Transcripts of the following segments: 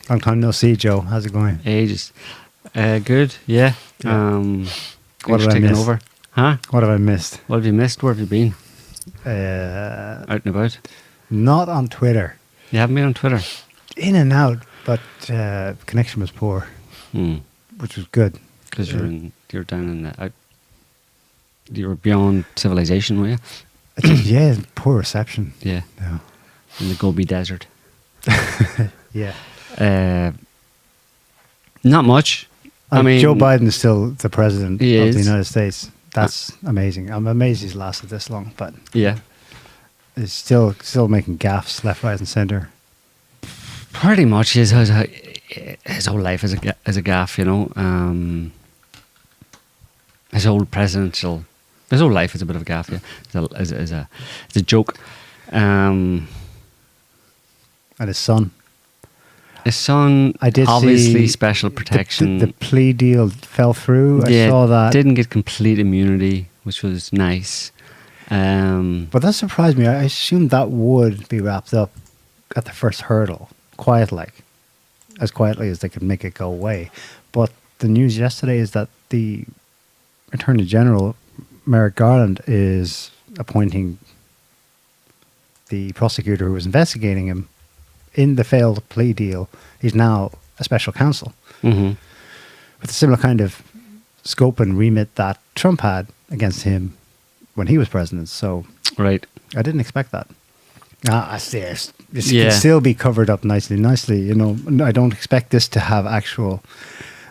Long time no see, Joe. How's it going? Ages. Good, yeah. What have I taken missed? over? Huh? What have I missed? What have you missed? Where have you been? Out and about? Not on Twitter. You haven't been on Twitter? In and out, but connection was poor, which was good. Because you're down in the... you were beyond civilization, were you? Yeah, poor reception. Yeah. Yeah. In the Gobi Desert. Yeah. Not much. I mean, Joe Biden is still the president of the is. United States. That's amazing. I'm amazed he's lasted this long, but yeah. he's still making gaffes left, right, and centre. Pretty much his whole life is a gaffe, you know. His whole life is a bit of a gaffe, yeah. Is a joke. And his son. His son, I did obviously see special protection. The plea deal fell through. Yeah, I saw that. Didn't get complete immunity, which was nice. But that surprised me. I assumed that would be wrapped up at the first hurdle, as quietly as they could make it go away. But the news yesterday is that the Attorney General, Merrick Garland, is appointing the prosecutor who was investigating him in the failed plea deal. He's now a special counsel with a similar kind of scope and remit that Trump had against him when he was president. So right, I didn't expect that. I see. This can still be covered up nicely. You know, I don't expect this to have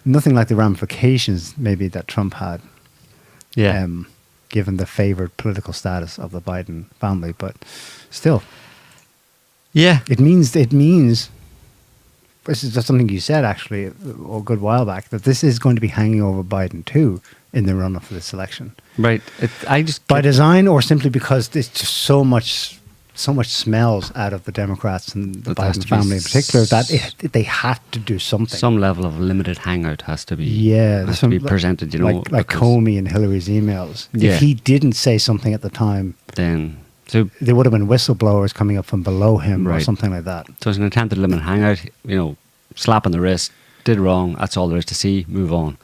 nothing like the ramifications maybe that Trump had. Yeah. Given the favored political status of the Biden family, but still. Yeah. It means, this is just something you said actually a good while back, that this is going to be hanging over Biden too in the run-up for this election. Right. By design or simply because there's just so much smells out of the Democrats and the Biden family in particular that they have to do something. Some level of limited hangout has to be presented, you know. Like Comey and Hillary's emails. Yeah. If he didn't say something at the time, then... So there would have been whistleblowers coming up from below him or something like that. So it's an attempted limited hangout, you know, slap on the wrist, did wrong, that's all there is to see, move on.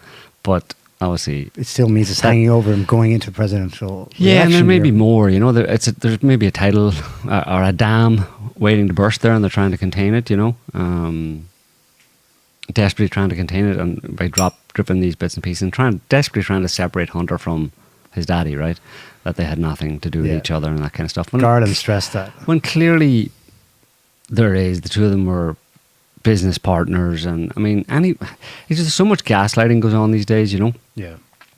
But obviously... It still means it's hanging over him going into the presidential Yeah, election and there may be year. more, you know. There's maybe a tidal or a dam waiting to burst there and they're trying to contain it, you know. Desperately trying to contain it and by dripping these bits and pieces and desperately trying to separate Hunter from his daddy, right? That they had nothing to do with each other and that kind of stuff. Garland stressed that. When clearly the two of them were business partners, and I mean, there's so much gaslighting goes on these days, you know? Yeah.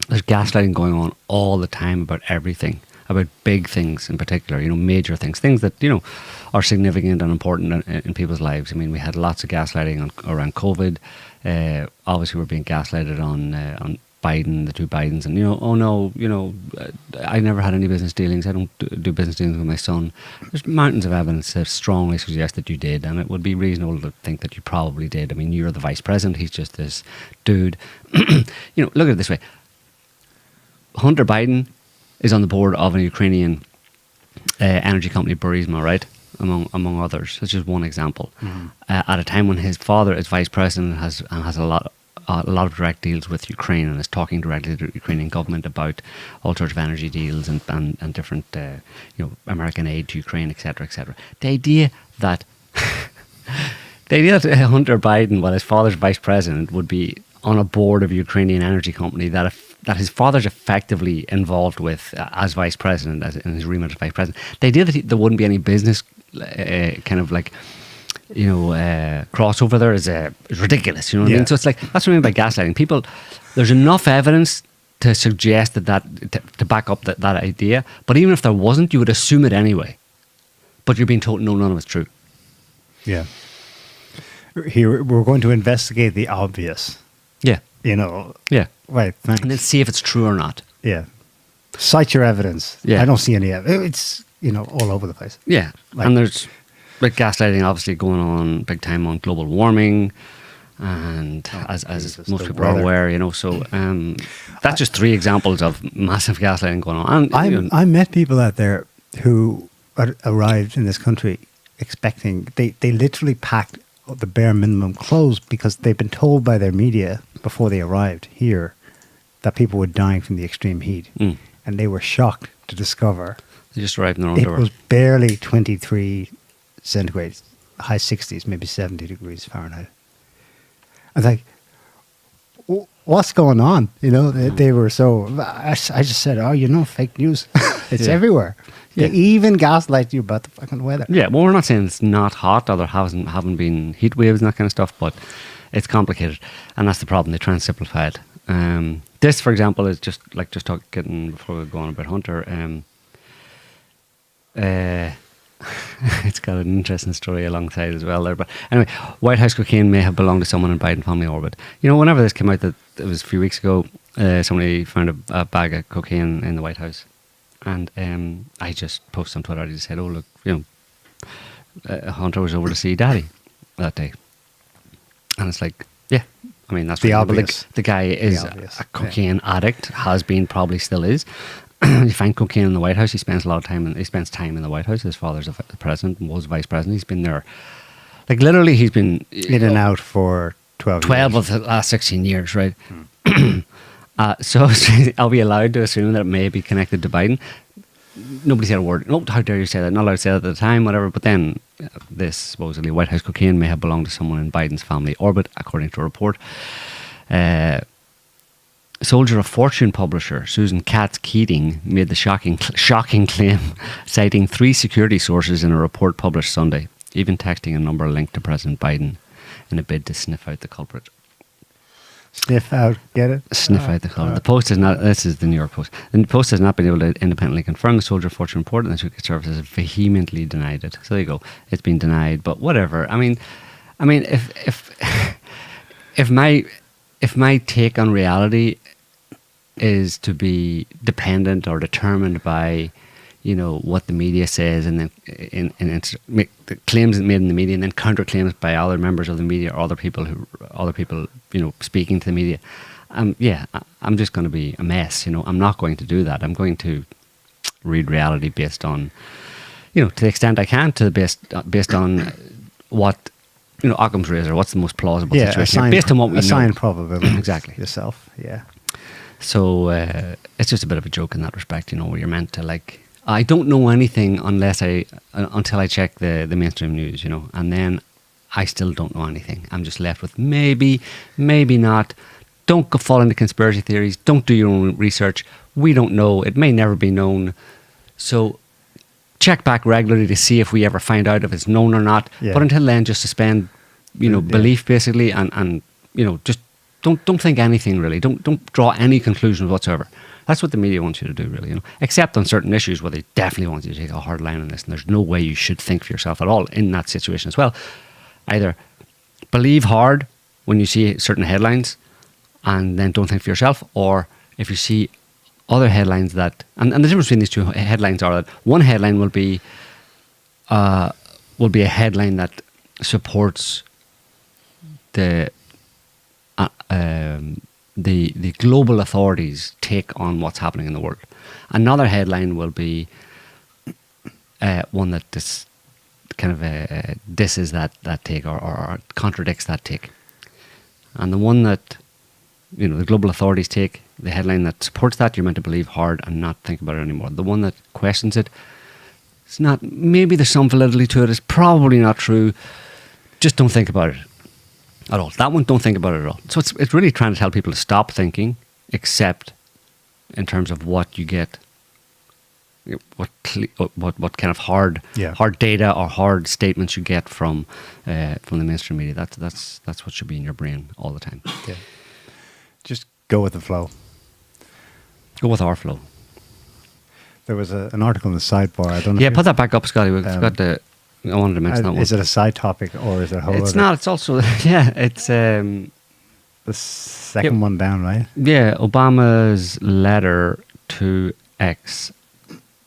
There's gaslighting going on all the time about everything, about big things in particular, you know, major things that, you know, are significant and important in people's lives. I mean, we had lots of gaslighting around COVID. Obviously, we're being gaslighted on Biden, the two Bidens, and, you know, oh no, you know, I never had any business dealings. I don't do business dealings with my son. There's mountains of evidence that strongly suggest that you did, and it would be reasonable to think that you probably did. I mean, you're the vice president. He's just this dude. You know, look at it this way. Hunter Biden is on the board of a Ukrainian energy company, Burisma, right? Among others. That's just one example. At a time when his father is vice president and has a lot of direct deals with Ukraine and is talking directly to the Ukrainian government about all sorts of energy deals and different, you know, American aid to Ukraine, etc., etc. The idea that Hunter Biden, while his father's vice president, would be on a board of a Ukrainian energy company that his father's effectively involved with as vice president, as in his remit as vice president. The idea that there wouldn't be any business kind of like, you know, crossover there is ridiculous. You know what I mean? So it's like, that's what I mean by gaslighting. People, there's enough evidence to suggest to back up that idea. But even if there wasn't, you would assume it anyway. But you're being told, no, none of it's true. Yeah. Here, we're going to investigate the obvious. Yeah. You know. Yeah. Right. Thanks. And then see if it's true or not. Yeah. Cite your evidence. Yeah. I don't see any evidence. It's, you know, all over the place. Yeah. And there's like gaslighting obviously going on big time on global warming. And as most people are aware, you know, so that's just three examples of massive gaslighting going on. And, I met people out there who arrived in this country expecting, they literally packed the bare minimum clothes because they've been told by their media before they arrived here that people were dying from the extreme heat. And they were shocked to discover They just arrived in their it underwear. was barely 23 centigrade, high 60s, maybe 70 degrees Fahrenheit. I was like, what's going on? You know, they were so, I just said, oh, fake news. It's everywhere. Yeah. They even gaslight you about the fucking weather. Yeah, well, we're not saying it's not hot or there haven't been heat waves and that kind of stuff, but it's complicated. And that's the problem. They try and simplify it. This, for example, is just talking before we go on about Hunter. It's got an interesting story alongside as well there. But anyway, White House cocaine may have belonged to someone in Biden family orbit. You know, whenever this came out, that it was a few weeks ago, somebody found a bag of cocaine in the White House. And I just posted on Twitter, I just said, oh, look, Hunter was over to see Daddy that day. And it's like, yeah, I mean, that's the reasonable. obvious. The guy is a cocaine addict, has been, probably still is. You find cocaine in the White House. He spends time in the White House. His father's the president, was vice president. He's been there, like literally, he's been in and out for 12 of years. the last 16 years, right? So are we allowed to assume that it may be connected to Biden? Nobody said a word. No, how dare you say that? Not allowed to say that at the time, whatever. But then this supposedly White House cocaine may have belonged to someone in Biden's family orbit, according to a report. Soldier of Fortune publisher Susan Katz-Keating made the shocking claim, citing 3 security sources in a report published Sunday, even texting a number linked to President Biden in a bid to sniff out the culprit. Sniff out, get it? Sniff out the culprit. The Post has not, this is the New York Post, the Post has not been able to independently confirm the Soldier of Fortune report, and the Secret Service has vehemently denied it. So there you go. It's been denied, but whatever. I mean, if my take on reality is to be dependent or determined by, what the media says, and then the claims made in the media, and then counterclaims by other members of the media or other people, speaking to the media. I'm just going to be a mess. I'm not going to do that. I'm going to read reality based on, to the extent I can, based on what Occam's razor. What's the most plausible situation based on what we know? Assign probability exactly yourself. Yeah. So it's just a bit of a joke in that respect, where you're meant to like. I don't know anything until I check the mainstream news, and then I still don't know anything. I'm just left with maybe not. Don't fall into conspiracy theories. Don't do your own research. We don't know. It may never be known. So check back regularly to see if we ever find out if it's known or not. Yeah. But until then, just suspend, belief basically, and just don't think anything really. Don't draw any conclusions whatsoever. That's what the media wants you to do, really, except on certain issues where they definitely want you to take a hard line on this, and there's no way you should think for yourself at all in that situation as well. Either believe hard when you see certain headlines and then don't think for yourself, or if you see other headlines that, and the difference between these two headlines are that one headline will be a headline that supports the global authorities' take on what's happening in the world. Another headline will be one that disses that take or contradicts that take. And the one that the global authorities take, the headline that supports that, you're meant to believe hard and not think about it anymore. The one that questions it, it's not. Maybe there's some validity to it. It's probably not true. Just don't think about it at all. That one, don't think about it at all. So it's really trying to tell people to stop thinking, except in terms of what you get, what kind of hard data or hard statements you get from the mainstream media. That's what should be in your brain all the time. Yeah. Just go with the flow. Go with our flow. There was an article in the sidebar. I don't know. Yeah, put that back up, Scotty. We've got the. I wanted to mention that one. Is it a side topic or is it a whole? It's not. It's also It's the second one down, right? Yeah, Obama's letter to X.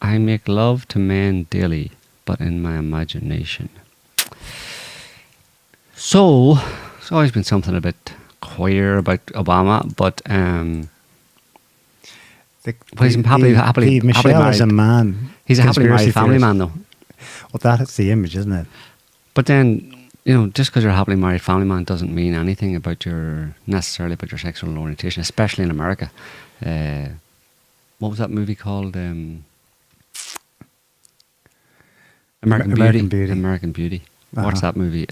I make love to men daily, but in my imagination. So it's always been something a bit queer about Obama, but he's happily Michelle married. is a man He's a happily conspiracy married family theorist. man, though. Well, that is the image, isn't it? But then, just because you're a happily married family man doesn't mean anything necessarily about your sexual orientation, especially in America. What was that movie called? American Beauty. American Beauty. Watch that movie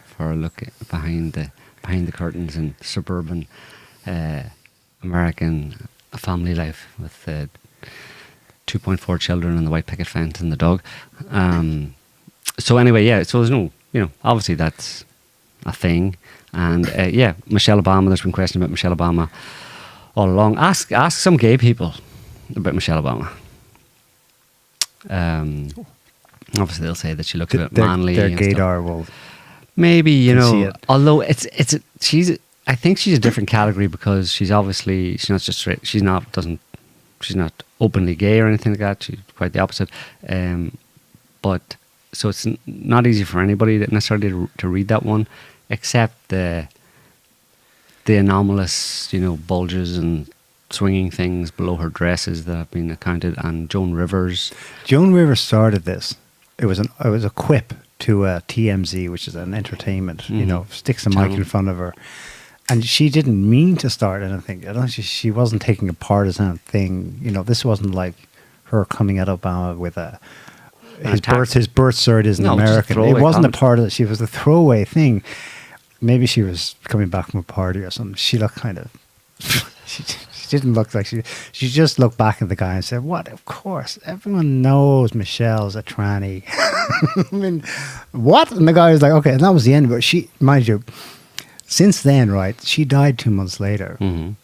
for a look behind the curtains in suburban American family life with 2.4 children and the white picket fence and the dog. So anyway, yeah. So there's no, obviously that's a thing, and Michelle Obama. There's been questions about Michelle Obama all along. Ask some gay people about Michelle Obama. Obviously, they'll say that she looks a bit manly. Their and gaydar will maybe see it. Although I think she's a different category because she's not just straight. She's not openly gay or anything like that. She's quite the opposite. But so it's not easy for anybody necessarily to read that one, except the anomalous, bulges and swinging things below her dresses that have been accounted, and Joan Rivers. Joan Rivers started this. It was a quip to TMZ, which is an entertainment. Sticks a mic in front of her, and she didn't mean to start anything. I don't. She wasn't taking a partisan thing. This wasn't like her coming at Obama with his birth cert isn't American. It wasn't a part of it. She was a throwaway thing. Maybe she was coming back from a party or something. She looked kind of. She didn't look like she just looked back at the guy and said, "What? Of course, everyone knows Michelle's a tranny." I mean, what? And the guy was like, "Okay," and that was the end. But mind you, since then, right? She died 2 months later, and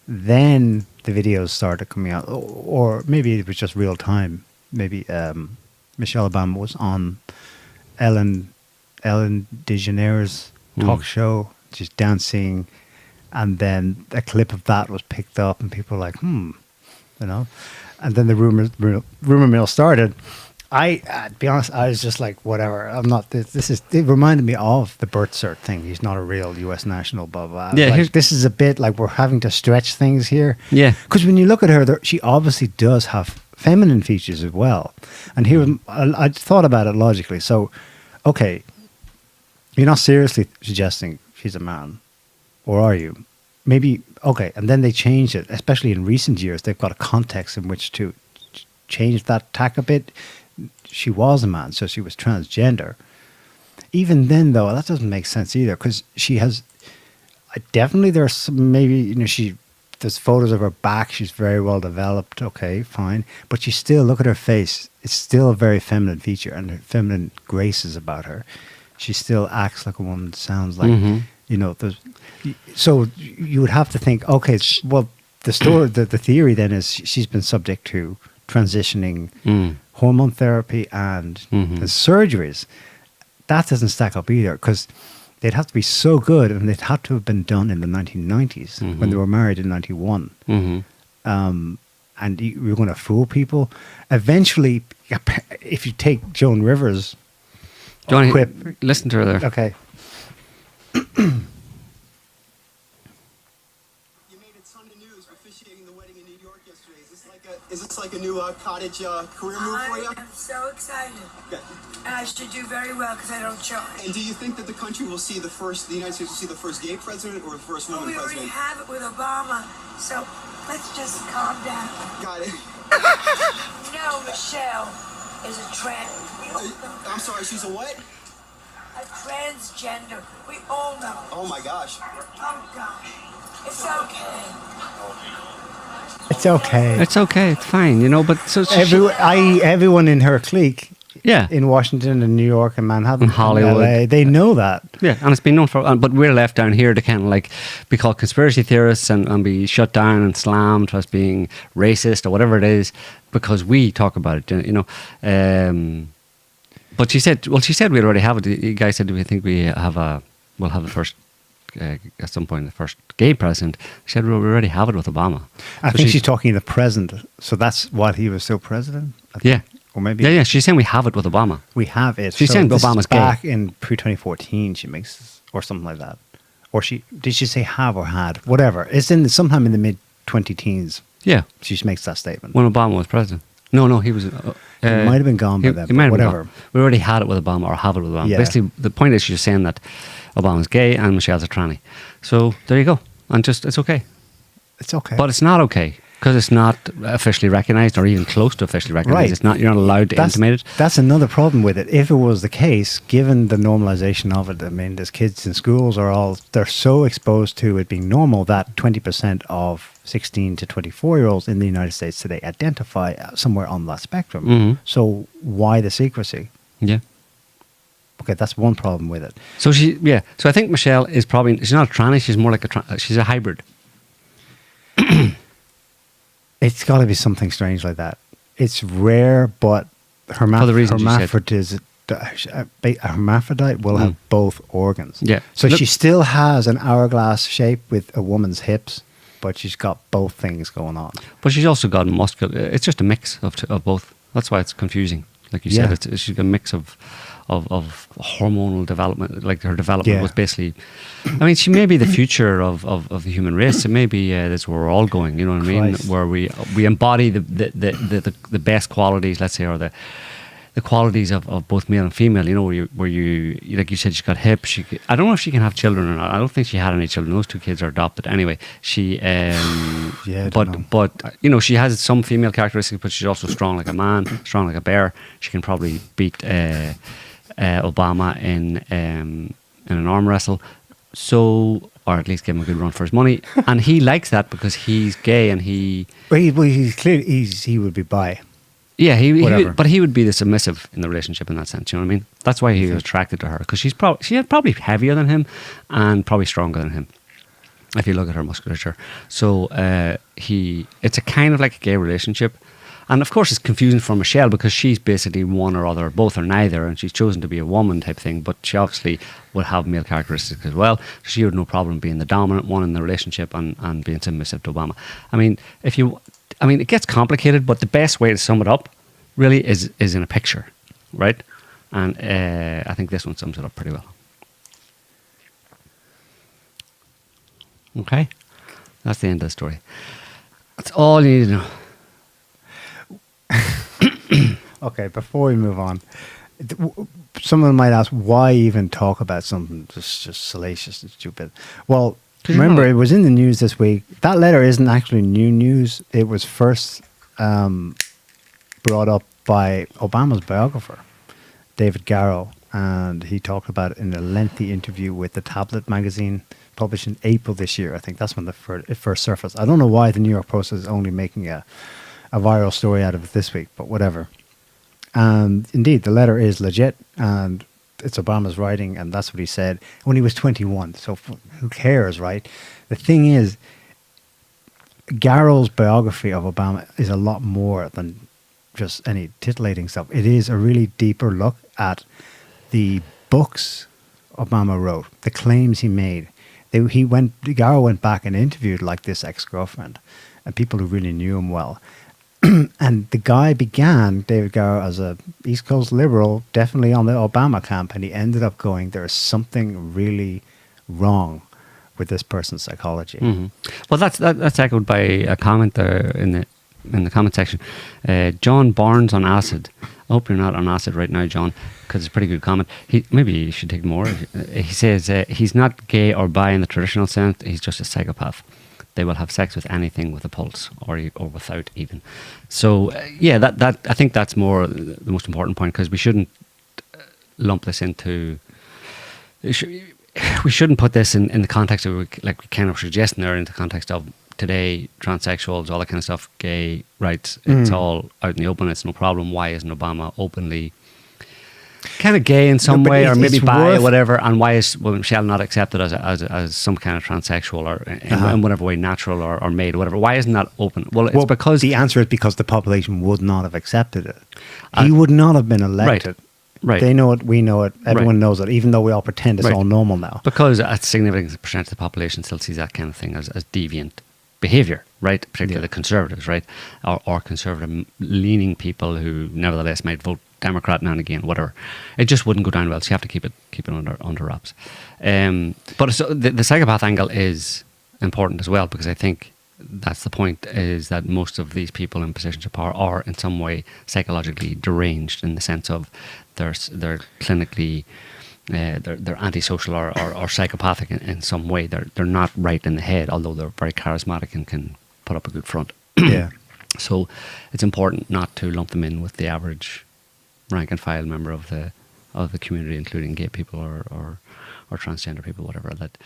then the videos started coming out, or maybe it was just real time. Maybe Michelle Obama was on Ellen DeGeneres' talk show, just dancing. And then a clip of that was picked up, and people were like, And then the rumor mill started. To be honest, I was just like, whatever. I'm not. It reminded me of the birth cert thing. He's not a real U.S. national. Blah blah. Yeah, this is a bit like we're having to stretch things here. Yeah, because when you look at her, she obviously does have feminine features as well. And here, I thought about it logically. So, okay, you're not seriously suggesting she's a man. Or are you? Maybe, okay. And then they changed it, especially in recent years. They've got a context in which to change that tack a bit. She was a man, so she was transgender. Even then, though, that doesn't make sense either, because she has, definitely there's some, maybe, there's photos of her back. She's very well developed. Okay, fine. But you still, look at her face. It's still a very feminine feature, and her feminine graces about her. She still acts like a woman, sounds like, so you would have to think, okay, well, the theory then is she's been subject to transitioning hormone therapy and surgeries. That doesn't stack up either, because they'd have to be so good, and they'd have to have been done in the 1990s when they were married in 91. And you're going to fool people. Eventually, if you take Joan Rivers, Johnny, listen to her there. Okay. Is this like a new cottage career move for you? I'm so excited. Okay. And I should do very well because I don't charge. And do you think that the country will see the United States will see the first gay president or the first woman we already president? have it with Obama, so let's just calm down. Got it. No, Michelle is a I'm sorry, she's a what? a transgender. We all know. Oh my gosh. Oh gosh. It's okay. It's okay. It's okay. It's fine. But so everyone in her clique, yeah, in Washington and New York and Manhattan, and Hollywood, and LA, they know that. Yeah, and it's been known for. But we're left down here to kind of be called conspiracy theorists and be shut down and slammed for us being racist or whatever it is because we talk about it. But she said we already have it. The guy said, "Do we think we'll have the first?" At some point, the first gay president. She said, "Well, we already have it with Obama." I think she's talking the present. So that's what he was still president. Yeah, or maybe. Yeah. She's saying we have it with Obama. We have it. She's saying Obama's gay. Back in pre-2014, she makes this, or something like that. Or did she say have or had? Whatever. It's sometime in the mid-20 teens. Yeah. She makes that statement. When Obama was president. No, he was. It might have been gone by he then, might but have been whatever. gone. We already had it with Obama, or have it with Obama. Yeah. Basically, the point is she's saying that Obama's gay and Michelle's a tranny. So there you go. And just, it's okay. It's okay. But it's not okay. Because it's not officially recognised, or even close to officially recognised. Right. It's not. You're not allowed to intimate it. That's another problem with it. If it was the case, given the normalization of it, I mean, there's kids in schools they're so exposed to it being normal that 20% of 16 to 24-year-olds in the United States today identify somewhere on that spectrum. Mhm. So why the secrecy? Yeah. Okay, that's one problem with it. So So I think Michelle is probably, she's not a tranny. She's more like she's a hybrid. It's got to be something strange like that. It's rare, but For the reasons you said. a hermaphrodite will have both organs. Yeah. So Look- she still has an hourglass shape with a woman's hips, but she's got both things going on. But she's also got muscular. It's just a mix of both. That's why it's confusing. Like you Yeah. said, she's got a mix of hormonal development. Like her development Yeah. was basically. I mean, she may be the future of the human race. It may be that's where we're all going. You know what I mean? Christ. Where we embody the best qualities, let's say, or the qualities of both male and female. You know, where you like you said, she's got hips. I don't know if she can have children or not. I don't think she had any children. Those two kids are adopted anyway. She, I don't know. but you know, she has some female characteristics, but she's also strong like a man, strong like a bear. She can probably beat Obama in an arm wrestle. So, or at least give him a good run for his money. And he likes that because he's gay and he. Well, he's clearly he would be bi. Yeah, Whatever. but he would be the submissive in the relationship in that sense. You know what I mean? That's why he was attracted to her, because she's probably heavier than him and probably stronger than him. If you look at her musculature, so it's a kind of like a gay relationship, and of course it's confusing for Michelle because she's basically one or other, both or neither, and she's chosen to be a woman type thing. But she obviously would have male characteristics as well. She would no problem being the dominant one in the relationship and being submissive to Obama. I mean, it gets complicated, but the best way to sum it up really is in a picture, right? And I think this one sums it up pretty well. Okay? That's the end of the story. That's all you need to know. Okay, before we move on, someone might ask, why even talk about something just salacious and stupid? Well, 'Cause you remember, know- it was in the news this week. That letter isn't actually new news. It was first brought up by Obama's biographer, David Garrow, and he talked about it in a lengthy interview with the Tablet magazine, published in April this year. I think that's when it first surfaced. I don't know why the New York Post is only making a viral story out of it this week, but whatever. And indeed, the letter is legit, and it's Obama's writing, and that's what he said when he was 21. So who cares, right? The thing is, Garrow's biography of Obama is a lot more than just any titillating stuff. It is a really deeper look at the books Obama wrote, the claims he made. Garrow went back and interviewed like this ex-girlfriend and people who really knew him well. And the guy began, David Garrow, as a East Coast liberal, definitely on the Obama camp, and he ended up going, there's something really wrong with this person's psychology. Mm-hmm. Well, that's echoed by a comment there in the comment section. John Barnes on acid. I hope you're not on acid right now, John, because it's a pretty good comment. Maybe you should take more. He says he's not gay or bi in the traditional sense. He's just a psychopath. They will have sex with anything with a pulse, or without even. So that I think that's more the most important point, because we shouldn't lump this into. We shouldn't put this in the context of, like we kind of suggesting there, in the context of today, transsexuals, all that kind of stuff, gay rights. It's all out in the open. It's no problem. Why isn't Obama openly kind of gay in some way, or maybe bi or whatever? And why is Michelle not accepted as some kind of transsexual, or in whatever way, natural or made, or whatever? Why isn't that open? Well, it's because the answer is because the population would not have accepted it. He would not have been elected. Right. They know it. We know it. Everyone knows it. Even though we all pretend it's all normal now. Because a significant percentage of the population still sees that kind of thing as deviant behaviour, right? Particularly the conservatives, right? Or conservative-leaning people who nevertheless might vote Democrat now and again, whatever. It just wouldn't go down well, so you have to keep it under wraps. But the psychopath angle is important as well, because I think that's the point, is that most of these people in positions of power are in some way psychologically deranged, in the sense of they're clinically they're antisocial or psychopathic in some way. They're not right in the head, although they're very charismatic and can put up a good front. Yeah. So it's important not to lump them in with the average rank and file member of the community, including gay people or transgender people, whatever. That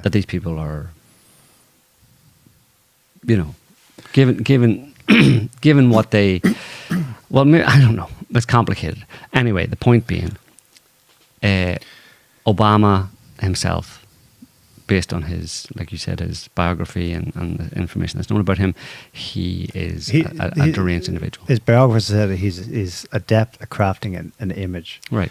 that these people are, given given what they, well, I don't know. It's complicated. Anyway, the point being, Obama himself, based on his, like you said, his biography and the information that's known about him, he is a deranged individual. His biographer said that he's adept at crafting an image. Right.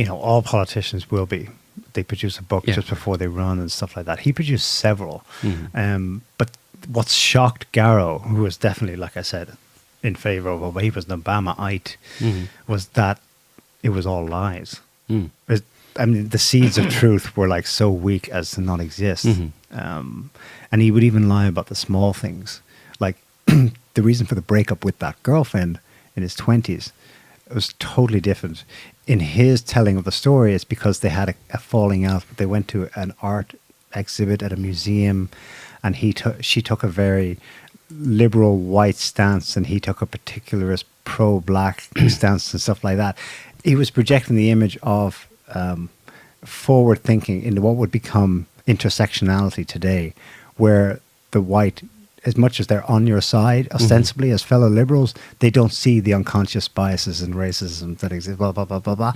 All politicians will be. They produce a book just before they run and stuff like that. He produced several. Mm-hmm. But what shocked Garrow, who was definitely, like I said, in favor of Obama, he was an Obama-ite, was that it was all lies. Mm. The seeds of truth were like so weak as to not exist. And he would even lie about the small things. Like the reason for the breakup with that girlfriend in his 20s, it was totally different. In his telling of the story, it's because they had a falling out. They went to an art exhibit at a museum, and she took a very liberal white stance, and he took a particularist pro-black stance and stuff like that. He was projecting the image of forward thinking into what would become intersectionality today, where the white, as much as they're on your side, ostensibly as fellow liberals, they don't see the unconscious biases and racism that exist, blah, blah, blah, blah, blah.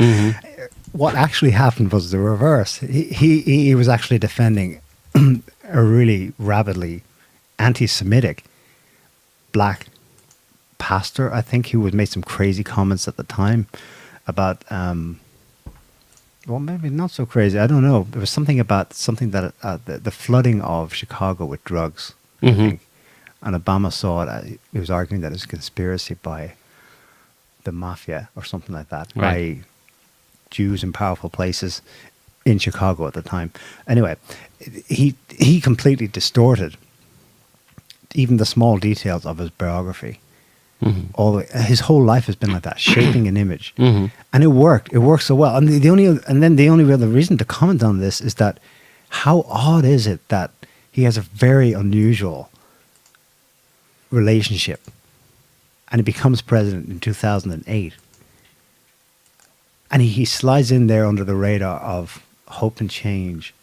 What actually happened was the reverse. He was actually defending a really rabidly anti-Semitic black pastor, I think, who had made some crazy comments at the time about, well, maybe not so crazy. I don't know. There was something about that the flooding of Chicago with drugs, I think. And Obama saw it. He was arguing that it was a conspiracy by the mafia or something like that, by Jews in powerful places in Chicago at the time. Anyway, he completely distorted even the small details of his biography. His whole life has been like that, shaping an image, and it worked. It worked so well. And the only other reason to comment on this is that how odd is it that he has a very unusual relationship, and he becomes president in 2008, and he slides in there under the radar of hope and change,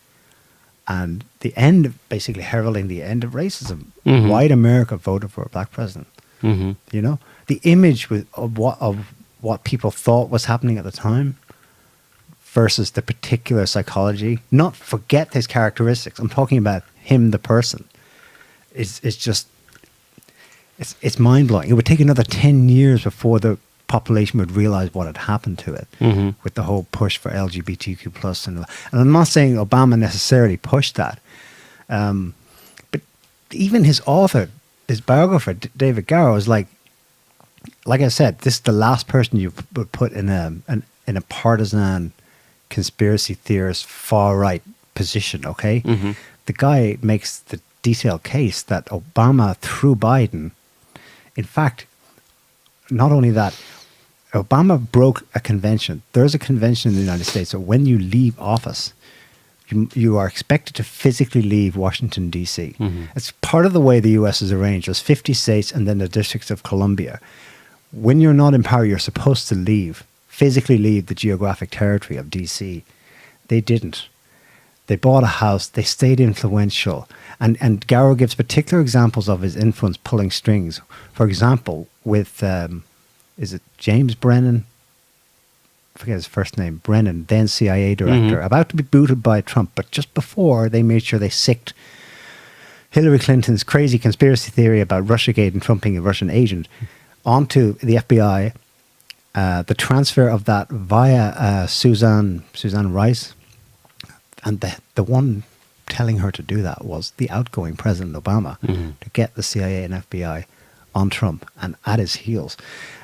and the end, basically heralding the end of racism. White America voted for a black president. The image of what people thought was happening at the time versus the particular psychology. Not forget his characteristics. I'm talking about him, the person. It's just it's mind blowing. It would take another 10 years before the population would realize what had happened to it with the whole push for LGBTQ plus, and I'm not saying Obama necessarily pushed that, but even his author, his biographer, David Garrow, is like I said, this is the last person you would put in a partisan conspiracy theorist far right position. Okay, the guy makes the detailed case that Obama, through Biden, in fact, not only that, Obama broke a convention. There's a convention in the United States, so when you leave office, you are expected to physically leave Washington, D.C. It's part of the way the U.S. is arranged. There's 50 states and then the District of Columbia. When you're not in power, you're supposed to physically leave the geographic territory of D.C. They didn't. They bought a house. They stayed influential. And Garrow gives particular examples of his influence pulling strings. For example, with, is it James Brennan? I forget his first name, Brennan, then CIA director, about to be booted by Trump. But just before, they made sure they sicked Hillary Clinton's crazy conspiracy theory about Russiagate and Trump being a Russian agent onto the FBI. The transfer of that via Suzanne Rice. And the one telling her to do that was the outgoing President Obama, to get the CIA and FBI on Trump and at his heels.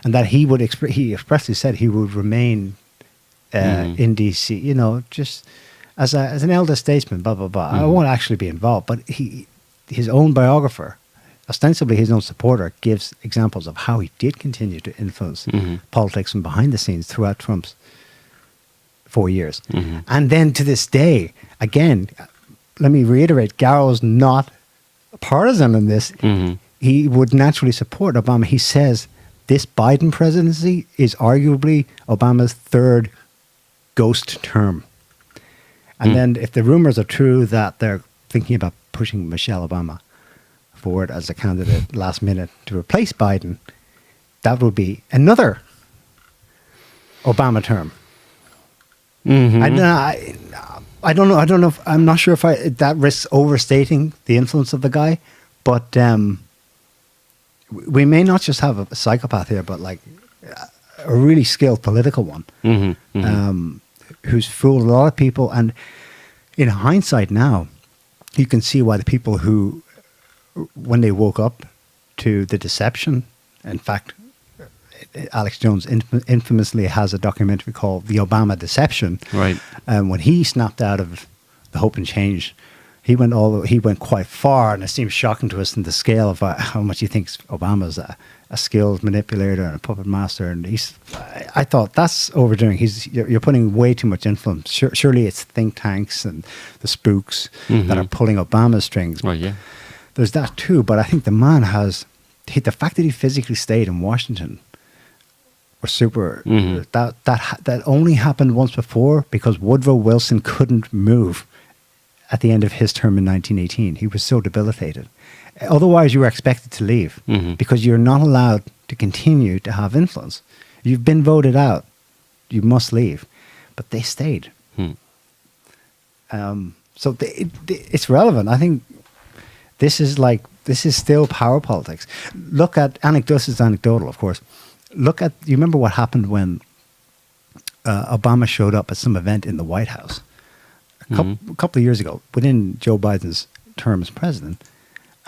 And that he expressly said he would remain in DC, just as an elder statesman, blah, blah, blah. I won't actually be involved, but he his own biographer, ostensibly his own supporter, gives examples of how he did continue to influence politics from behind the scenes throughout Trump's 4 years. And then to this day, again, let me reiterate, Garrow's not partisan in this. He would naturally support Obama. He says this Biden presidency is arguably Obama's third ghost term. And then if the rumors are true that they're thinking about pushing Michelle Obama forward as a candidate last minute to replace Biden, that would be another Obama term. I don't know. I'm not sure if that risks overstating the influence of the guy, but we may not just have a psychopath here, but like a really skilled political one who's fooled a lot of people. And in hindsight now, you can see why the people who, when they woke up to the deception, in fact, Alex Jones infamously has a documentary called The Obama Deception. Right. When he snapped out of the Hope and Change, he went quite far, and it seems shocking to us in the scale of how much he thinks Obama's a skilled manipulator and a puppet master. And I thought that's overdoing. You're putting way too much influence. Surely it's think tanks and the spooks that are pulling Obama's strings. Well, yeah. There's that too, but I think the man the fact that he physically stayed in Washington was super. That only happened once before because Woodrow Wilson couldn't move at the end of his term in 1918. He was so debilitated. Otherwise, you were expected to leave because you're not allowed to continue to have influence. You've been voted out. You must leave. But they stayed. So it's relevant. I think this is still power politics. Look at this is anecdotal, of course. You remember what happened when Obama showed up at some event in the White House a couple of years ago, within Joe Biden's term as president,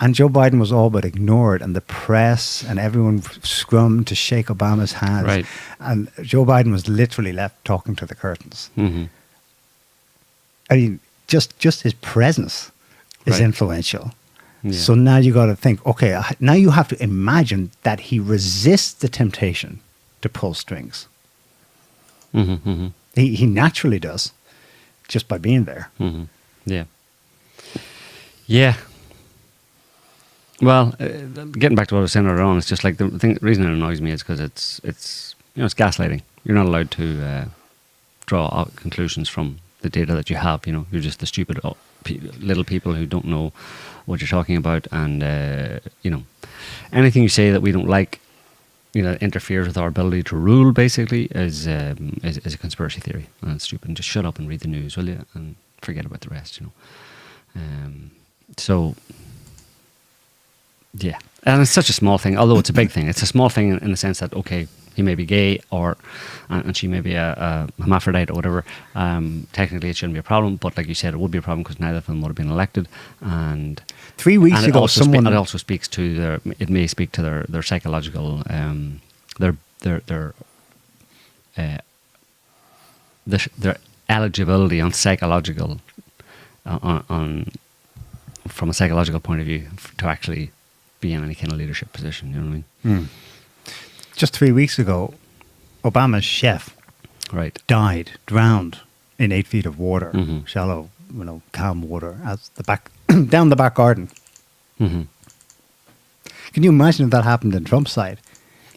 and Joe Biden was all but ignored, and the press and everyone scrummed to shake Obama's hand, right. And Joe Biden was literally left talking to the curtains. I mean, just his presence is influential. Yeah. So now you got to think, okay, now you have to imagine that he resists the temptation to pull strings. He naturally does, just by being there. Yeah. Yeah. Well, getting back to what I was saying earlier on, it's just like the reason it annoys me is because it's gaslighting. You're not allowed to draw out conclusions from the data that you have. You're just the stupid little people who don't know what you're talking about, and anything you say that we don't like, interferes with our ability to rule. Basically, is a conspiracy theory, and it's stupid. And just shut up and read the news, will you, and forget about the rest. So. Yeah, and it's such a small thing, although it's a big thing. It's a small thing in the sense that, okay, he may be gay and she may be a hermaphrodite or whatever. Technically, it shouldn't be a problem, but like you said, it would be a problem because neither of them would have been elected. And 3 weeks ago, it also speaks to it may speak to their psychological, their eligibility on psychological, from a psychological point of view to actually be in any kind of leadership position, you know what I mean? Just 3 weeks ago, Obama's chef drowned in 8 feet of water, shallow, calm water, down the back garden. Can you imagine if that happened in Trump's side?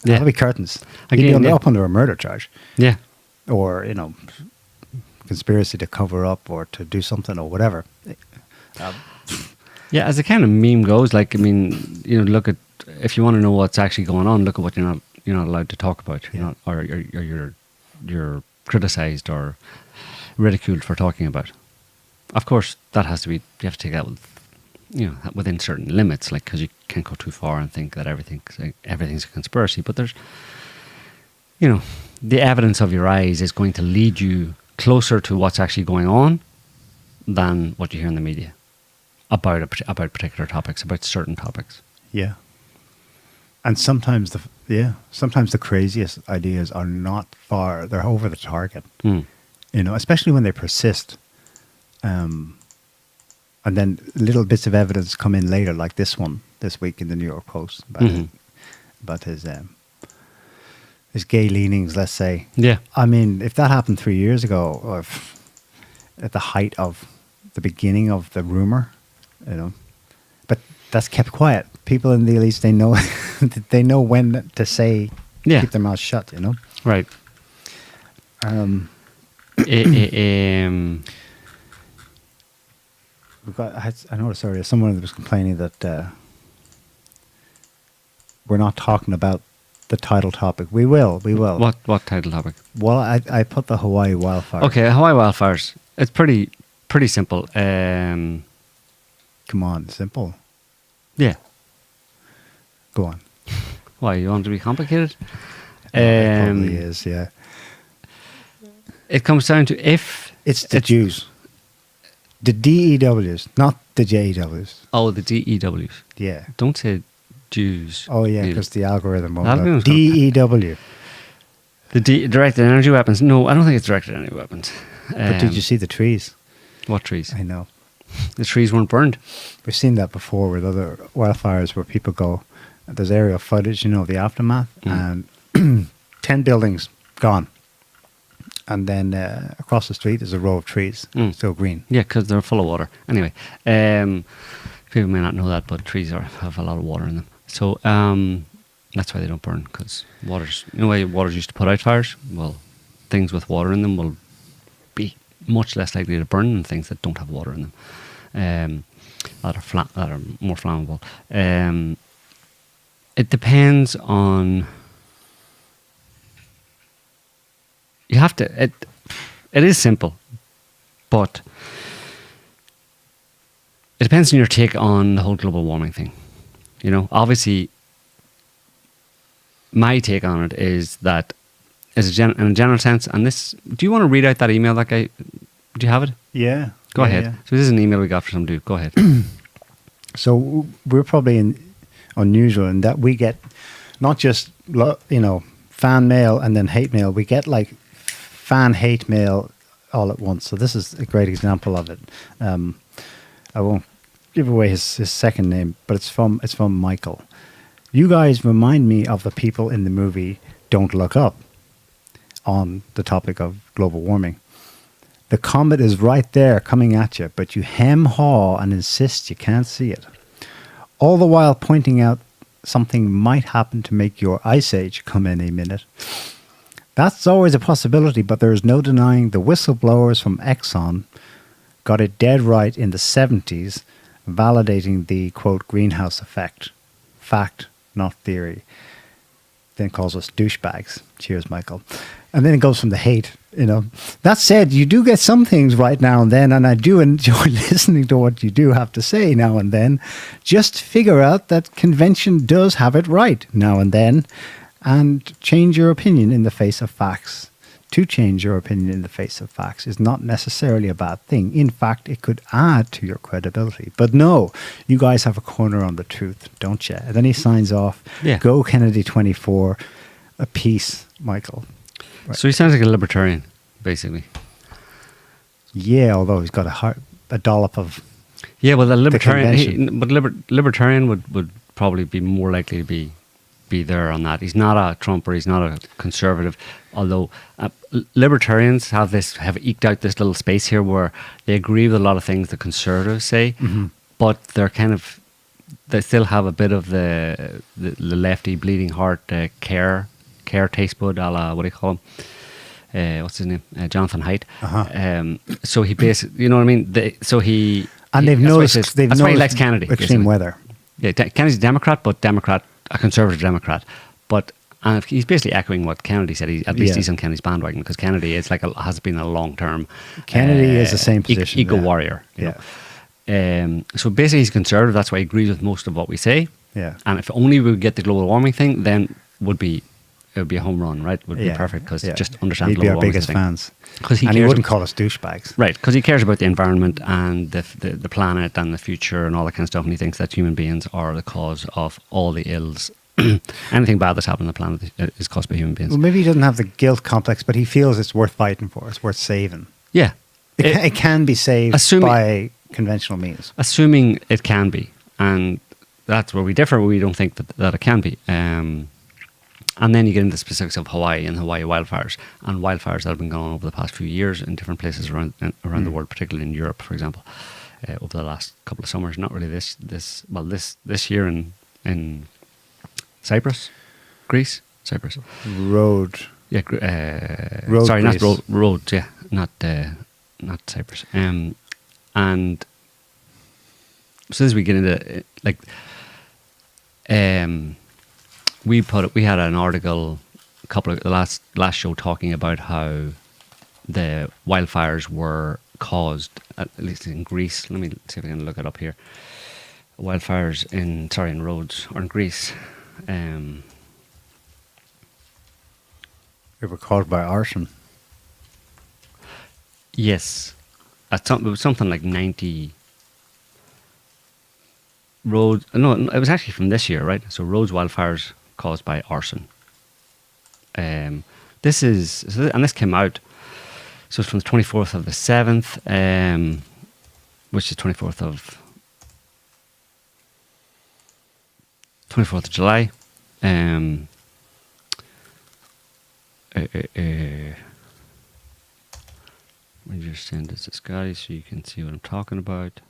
Yeah. That'd be curtains. He'd be up under a murder charge. Yeah. Or, conspiracy to cover up or to do something or whatever. Yeah, as the kind of meme goes, look at, if you want to know what's actually going on, look at what you're not allowed to talk about, or you're criticized or ridiculed for talking about. Of course, that has to be. You have to take that with, within certain limits, because you can't go too far and think that everything's a conspiracy. But there's, the evidence of your eyes is going to lead you closer to what's actually going on than what you hear in the media. About particular topics, about certain topics. Yeah. And sometimes the craziest ideas are not far, they're over the target. Especially when they persist. And then little bits of evidence come in later, like this one this week in the New York Post about his gay leanings, let's say. Yeah. I mean, if that happened 3 years ago, or at the height of the beginning of the rumor, but that's kept quiet. People in the elites, they know, they know when to say, keep their mouths shut, Right. I noticed earlier someone was complaining that we're not talking about the title topic. We will. What title topic? Well, I put the Hawaii wildfire. Okay, Hawaii wildfires. It's pretty simple. Come on, simple. Yeah. Go on. Why, you want to be complicated? It probably is, yeah. It comes down to if... It's the Jews. The DEWs, not the JEWs. Oh, the DEWs. Yeah. Don't say Jews. Oh, yeah, because the algorithm won't Algorithm let. DEW. The directed energy weapons. No, I don't think it's directed energy weapons. But did you see the trees? What trees? I know. The trees weren't burned. We've seen that before with other wildfires where people go, there's aerial footage, the aftermath, and 10 buildings gone. And then across the street is a row of trees, still green. Yeah, because they're full of water. Anyway, people may not know that, but trees have a lot of water in them. So that's why they don't burn, because water's... why water's used to put out fires? Well, things with water in them will be much less likely to burn than things that don't have water in them, that are more flammable. It depends on... You have to... It is simple, but it depends on your take on the whole global warming thing. Obviously, my take on it is that, in a general sense, and this... Do you want to read out that email that guy... Do you have it? Yeah. Go ahead. Yeah. So this is an email we got from some dude. Go ahead. So we're probably unusual in that we get not just, fan mail and then hate mail. We get like fan hate mail all at once. So this is a great example of it. I won't give away his second name, but it's from Michael. You guys remind me of the people in the movie Don't Look Up on the topic of global warming. The comet is right there coming at you, but you hem-haw and insist you can't see it. All the while pointing out something might happen to make your ice age come in a minute. That's always a possibility, but there is no denying the whistleblowers from Exxon got it dead right in the 70s, validating the, quote, greenhouse effect. Fact, not theory. Then calls us douchebags. Cheers, Michael. And then it goes from the hate, That said, you do get some things right now and then, and I do enjoy listening to what you do have to say now and then. Just figure out that convention does have it right now and then, and change your opinion in the face of facts. To change your opinion in the face of facts is not necessarily a bad thing. In fact, it could add to your credibility. But no, you guys have a corner on the truth, don't you? And then he signs off. Yeah. Go Kennedy 24. A peace, Michael. Right. So he sounds like a libertarian, basically. Yeah, although he's got a dollop of... Yeah, well, the libertarian... Libertarian would probably be more likely to be there on that. He's not a Trumper, he's not a conservative, although libertarians have eked out this little space here where they agree with a lot of things the conservatives say, but they still have a bit of the lefty bleeding heart care taste bud, a la, what do you call him? What's his name? Jonathan Haidt. So he basically, you know what I mean? They've noticed that's why he likes Kennedy. Extreme basically. weather. Yeah, Kennedy's a Democrat, but a conservative Democrat. But he's basically echoing what Kennedy said. At least he's on Kennedy's bandwagon, because Kennedy is has been a long-term... Kennedy is the same position. Eco warrior. You know? So basically he's conservative. That's why he agrees with most of what we say. Yeah. And if only we would get the global warming thing, then it would be a home run, right? Would be perfect, because just understand global warming. He'd be our biggest fans. And he wouldn't call us douchebags. Right, because he cares about the environment and the planet and the future and all that kind of stuff, and he thinks that human beings are the cause of all the ills. Anything bad that's happened on the planet is caused by human beings. Well, maybe he doesn't have the guilt complex, but he feels it's worth fighting for. It's worth saving. Yeah. It can be saved by conventional means. Assuming it can be, and that's where we differ. We don't think that it can be. And then you get into the specifics of Hawaii and Hawaii wildfires, and wildfires that have been going on over the past few years in different places around the world, particularly in Europe, for example, over the last couple of summers. Not really this year in Cyprus, Greece, Cyprus. Road. Yeah, Road sorry, Greece. not road. Yeah, not Cyprus. And so as we get into we had an article the last show talking about how the wildfires were caused, at least in Greece. Let me see if I can look it up here. Wildfires in Rhodes or in Greece. They were caused by arson. Yes, it was something like 90. Rhodes. No, it was actually from this year, right? So Rhodes wildfires caused by arson. This came out. So it's from the 24th of the 7th, which is 24th of July. Let me just send this to Scotty so you can see what I'm talking about.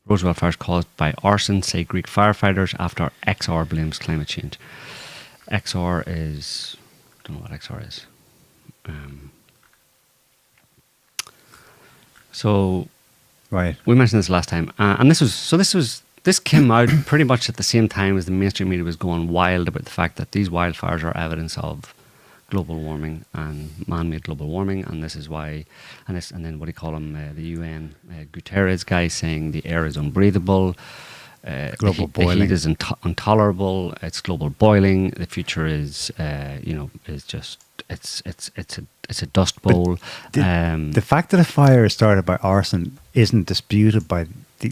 Rhodes wildfires caused by arson, say Greek firefighters, after XR blames climate change. XR is... I don't know what XR is. So... Right. We mentioned this last time. And this came out pretty much at the same time as the mainstream media was going wild about the fact that these wildfires are evidence of global warming and man-made global warming, and this is why, and then what do you call him, the UN Guterres guy saying the air is unbreathable, Global boiling. the heat is intolerable, it's global boiling, the future is is just it's a dust bowl. The fact that a fire is started by arson isn't disputed by they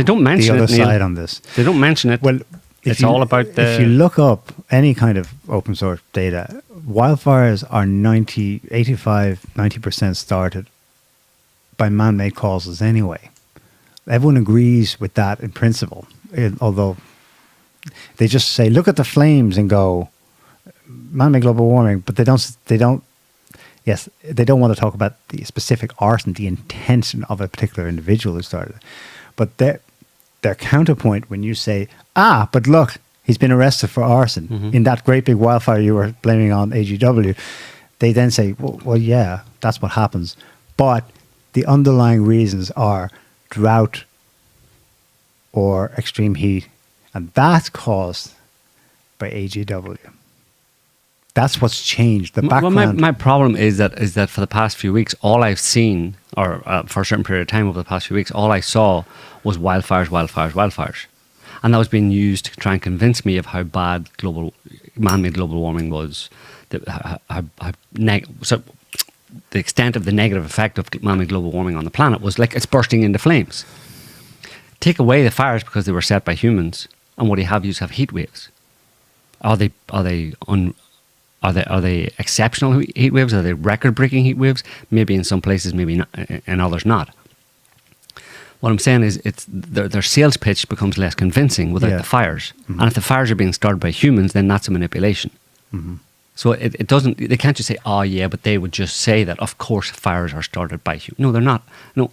don't the mention other it, Neil. side on this. They don't mention it. Well, it's all about if you look up any kind of open source data, wildfires are 90% started by man-made causes anyway. Everyone agrees with that in principle, although they just say, look at the flames and go, man-made global warming, but they don't want to talk about the specific arson, the intention of a particular individual who started it. But their counterpoint when you say, but look, he's been arrested for arson in that great big wildfire you were blaming on AGW, they then say, well, yeah, that's what happens. But the underlying reasons are drought or extreme heat, and that's caused by AGW. That's what's changed. The background. Well, my problem is that for the past few weeks, all I've seen, or for a certain period of time over the past few weeks, all I saw was wildfires. And that was being used to try and convince me of how bad man-made global warming was. So the extent of the negative effect of man-made global warming on the planet was like it's bursting into flames. Take away the fires because they were set by humans, and what you have heat waves. Are they exceptional heat waves? Are they record-breaking heat waves? Maybe in some places, maybe not, in others not. What I'm saying is, their sales pitch becomes less convincing without the fires. Mm-hmm. And if the fires are being started by humans, then that's a manipulation. Mm-hmm. So it doesn't. They can't just say, "Oh yeah," but they would just say that. Of course, fires are started by humans. No, they're not. No,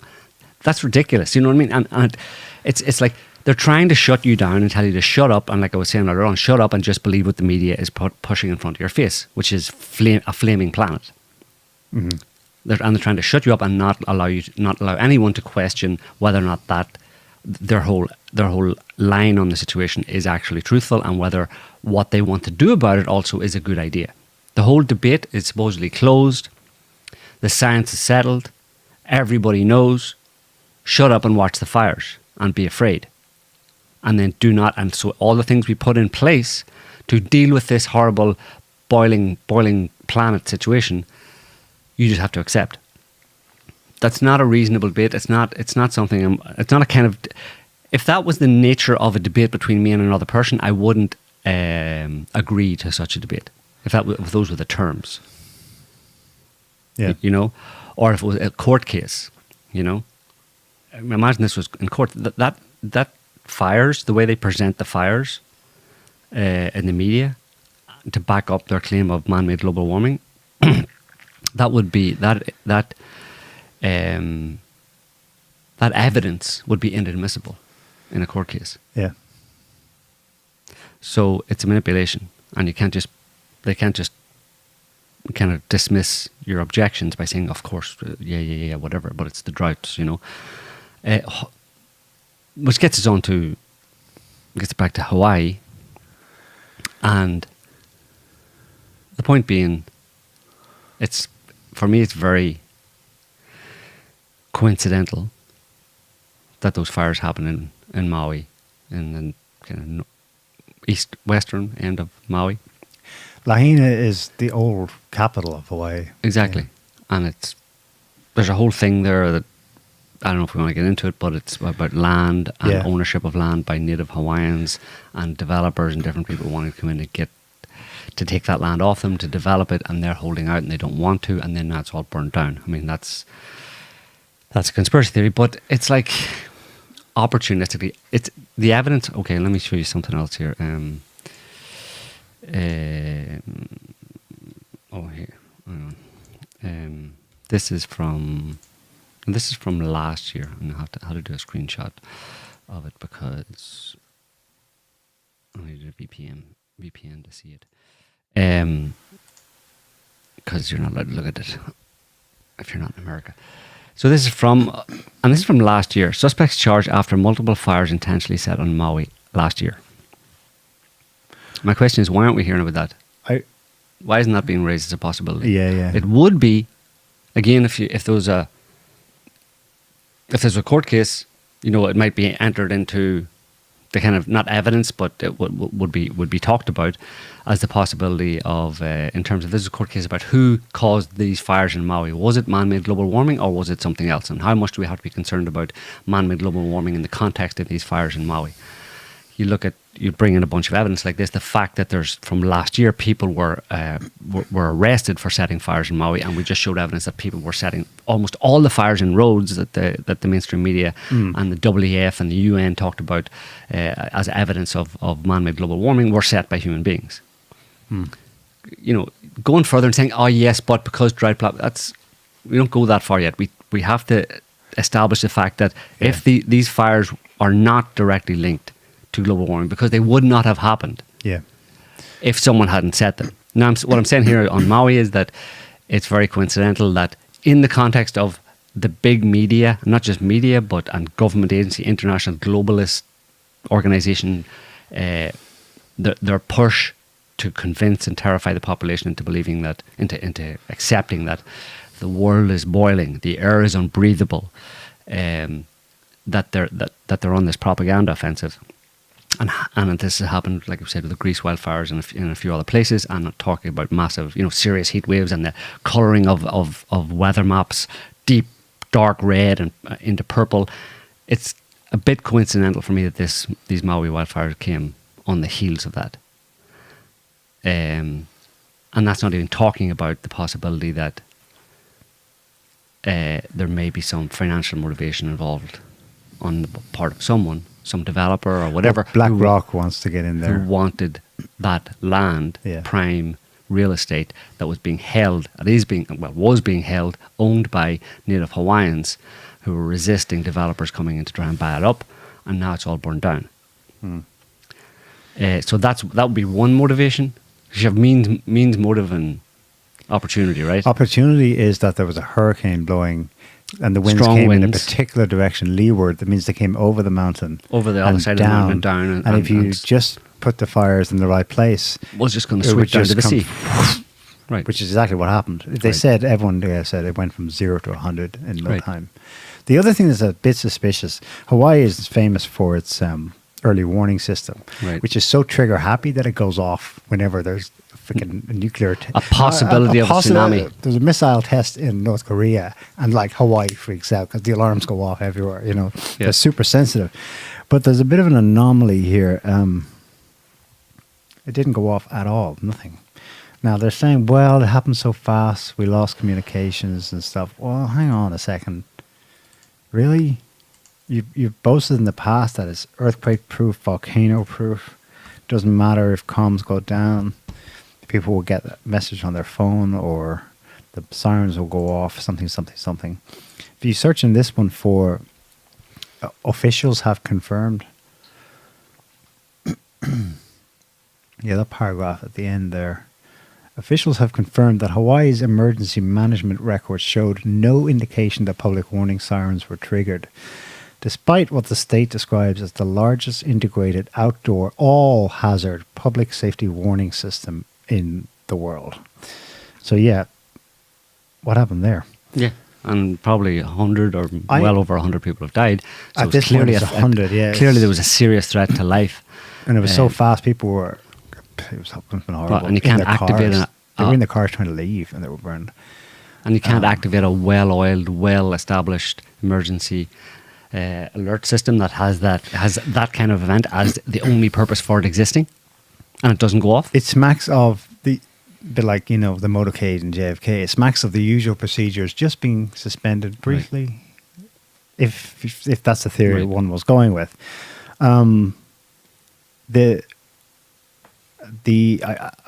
that's ridiculous. You know what I mean? And it's like they're trying to shut you down and tell you to shut up. And like I was saying earlier on, shut up and just believe what the media is pushing in front of your face, which is a flaming planet. Mm-hmm. They're trying to shut you up and not allow anyone to question whether or not that their whole line on the situation is actually truthful, and whether what they want to do about it also is a good idea. The whole debate is supposedly closed. The science is settled. Everybody knows. Shut up and watch the fires and be afraid. And then do not. And so all the things we put in place to deal with this horrible boiling planet situation, you just have to accept. That's not a reasonable debate. It's not something. It's not a kind of. If that was the nature of a debate between me and another person, I wouldn't agree to such a debate. If those were the terms. Yeah. You know, or if it was a court case, you know. Imagine this was in court. That fires, the way they present the fires in the media to back up their claim of man-made global warming, that would be that evidence would be inadmissible in a court case. Yeah. So it's a manipulation, and they can't just kind of dismiss your objections by saying, of course, yeah, whatever, but it's the droughts, you know. Which gets back to Hawaii, and the point being, for me it's very coincidental that those fires happen in Maui, in the kind of western end of Maui. Lahaina is the old capital of Hawaii. Exactly. Yeah. And there's a whole thing there that, I don't know if we want to get into it, but it's about land and ownership of land by native Hawaiians and developers and different people wanting to come in and to take that land off them, to develop it, and they're holding out and they don't want to, and then that's all burnt down. I mean, that's a conspiracy theory, but it's like opportunistically. It's the evidence. Okay, let me show you something else here. Here. Hang on. This is from last year, and I have to do a screenshot of it because I needed a VPN to see it. Because you're not allowed to look at it if you're not in America. So this is from last year. Suspects charged after multiple fires intentionally set on Maui last year. My question is, why aren't we hearing about that? Why isn't that being raised as a possibility? Yeah. It would be, again, if there was a court case, you know, it might be entered into the kind of, not evidence, but it would be talked about as the possibility of, in terms of, this is a court case about who caused these fires in Maui. Was it man-made global warming, or was it something else? And how much do we have to be concerned about man-made global warming in the context of these fires in Maui? You bring in a bunch of evidence like this. The fact that from last year, people were arrested for setting fires in Maui, and we just showed evidence that people were setting almost all the fires in roads that the mainstream media and the WEF and the UN talked about as evidence of man-made global warming were set by human beings. You know, going further and saying, oh yes, but because drought, we don't go that far yet. We have to establish the fact that if these fires are not directly linked to global warming, because they would not have happened if someone hadn't set them. Now, what I'm saying here on Maui is that it's very coincidental that in the context of the big media, not just media, and government agency, international globalist organization, their push to convince and terrify the population into believing that, into accepting that the world is boiling, the air is unbreathable, that they're on this propaganda offensive. And this has happened, like I said, with the Greece wildfires and in a few other places, and I'm talking about massive, serious heat waves and the colouring of weather maps, deep dark red and into purple. It's a bit coincidental for me that these Maui wildfires came on the heels of that. And that's not even talking about the possibility that there may be some financial motivation involved on the part of some developer or whatever. BlackRock wants to get in there. Who wanted that land, prime real estate that was being held, was being held, owned by native Hawaiians who were resisting developers coming in to try and buy it up, and now it's all burned down. So that would be one motivation. You have means, motive, and opportunity, right? Opportunity is that there was a hurricane blowing, and the winds came in a particular direction, leeward. That means they came over the mountain, over the other side of the mountain, and down. And if you just put the fires in the right place, it was just going to switch down to the sea. Right. Which is exactly what happened. They said, everyone there said it went from 0 to 100 in no time. The other thing that's a bit suspicious, Hawaii is famous for its early warning system, which is so trigger happy that it goes off whenever there's freaking nuclear a possibility of a tsunami. There's a missile test in North Korea, and like Hawaii freaks out because the alarms go off everywhere. They're super sensitive. But there's a bit of an anomaly here. It didn't go off at all, nothing. Now they're saying, well, it happened so fast, we lost communications and stuff. Well, hang on a second. Really? You've boasted in the past that it's earthquake-proof, volcano-proof. Doesn't matter if comms go down. People will get a message on their phone or the sirens will go off, something, something, something. If you search in this one for officials have confirmed. Yeah, that paragraph at the end there. Officials have confirmed that Hawaii's emergency management records showed no indication that public warning sirens were triggered, despite what the state describes as the largest integrated outdoor all-hazard public safety warning system in the world. So yeah, what happened there? Yeah, and probably 100 or well over 100 people have died. So At this clearly point, it's 100, yeah. Clearly there was a serious threat to life. And it was so fast, people were... It was horrible. And you can't activate They were in the cars trying to leave and they were burned. And you can't activate a well-oiled, well-established emergency alert system that has that kind of event as the only purpose for it existing, and it doesn't go off. It smacks of the bit like, the motorcade in JFK. It smacks of the usual procedures just being suspended briefly, right. if that's the theory one was going with. I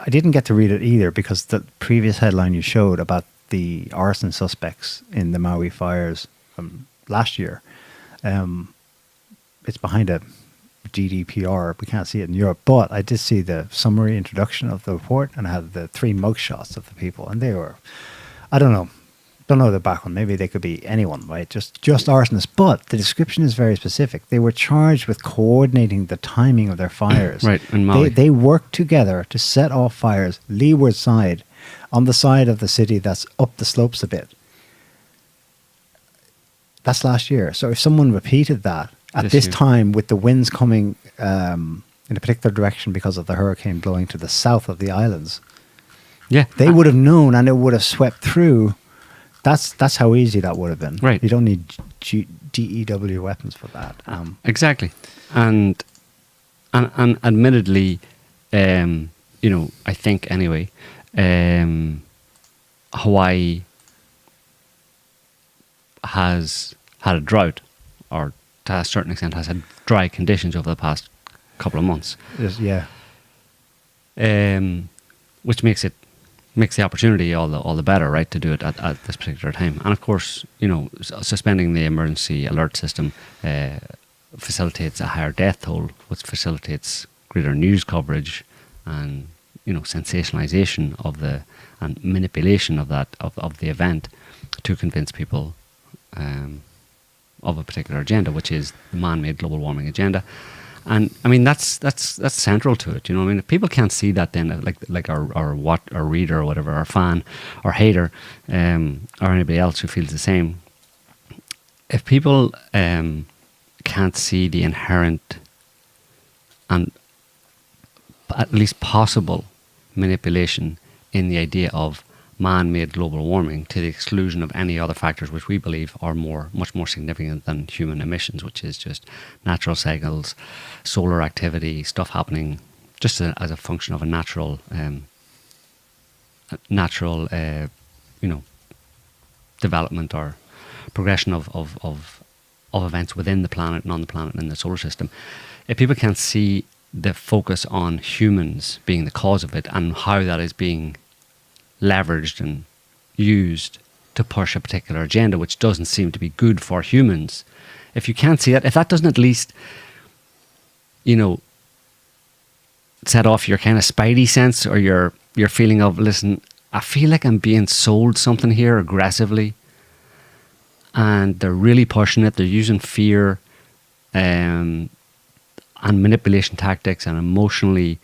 didn't get to read it either because the previous headline you showed about the arson suspects in the Maui fires from last year, it's behind a GDPR. We can't see it in Europe, but I did see the summary introduction of the report and I had the 3 mugshots of the people, and they were, I don't know the background. Maybe they could be anyone, right? Just arsonists. But the description is very specific. They were charged with coordinating the timing of their fires. Right, in Maui. They worked together to set off fires leeward side, on the side of the city that's up the slopes a bit. That's last year. So if someone repeated that at this time with the winds coming in a particular direction because of the hurricane blowing to the south of the islands, they would have known and it would have swept through. That's how easy that would have been. Right. You don't need DEW weapons for that. Exactly. And admittedly, I think anyway, Hawaii has had a drought, or to a certain extent has had dry conditions over the past couple of months. Which makes the opportunity all the better, right, to do it at this particular time. And of course, suspending the emergency alert system facilitates a higher death toll, which facilitates greater news coverage and sensationalization of and manipulation of the event to convince people of a particular agenda, which is the man-made global warming agenda. And I mean that's central to it. If people can't see that, then like our reader or whatever, our fan or hater, or anybody else who feels the same, if people can't see the inherent and at least possible manipulation in the idea of man-made global warming to the exclusion of any other factors which we believe are much more significant than human emissions, which is just natural cycles, solar activity, stuff happening just as a function of a natural development or progression of events within the planet and on the planet and in the solar system. If people can't see the focus on humans being the cause of it and how that is being leveraged and used to push a particular agenda which doesn't seem to be good for humans, if you can't see that, if that doesn't at least set off your kind of spidey sense or your feeling of, listen, I feel like I'm being sold something here aggressively and they're really pushing it, they're using fear and manipulation tactics and emotionally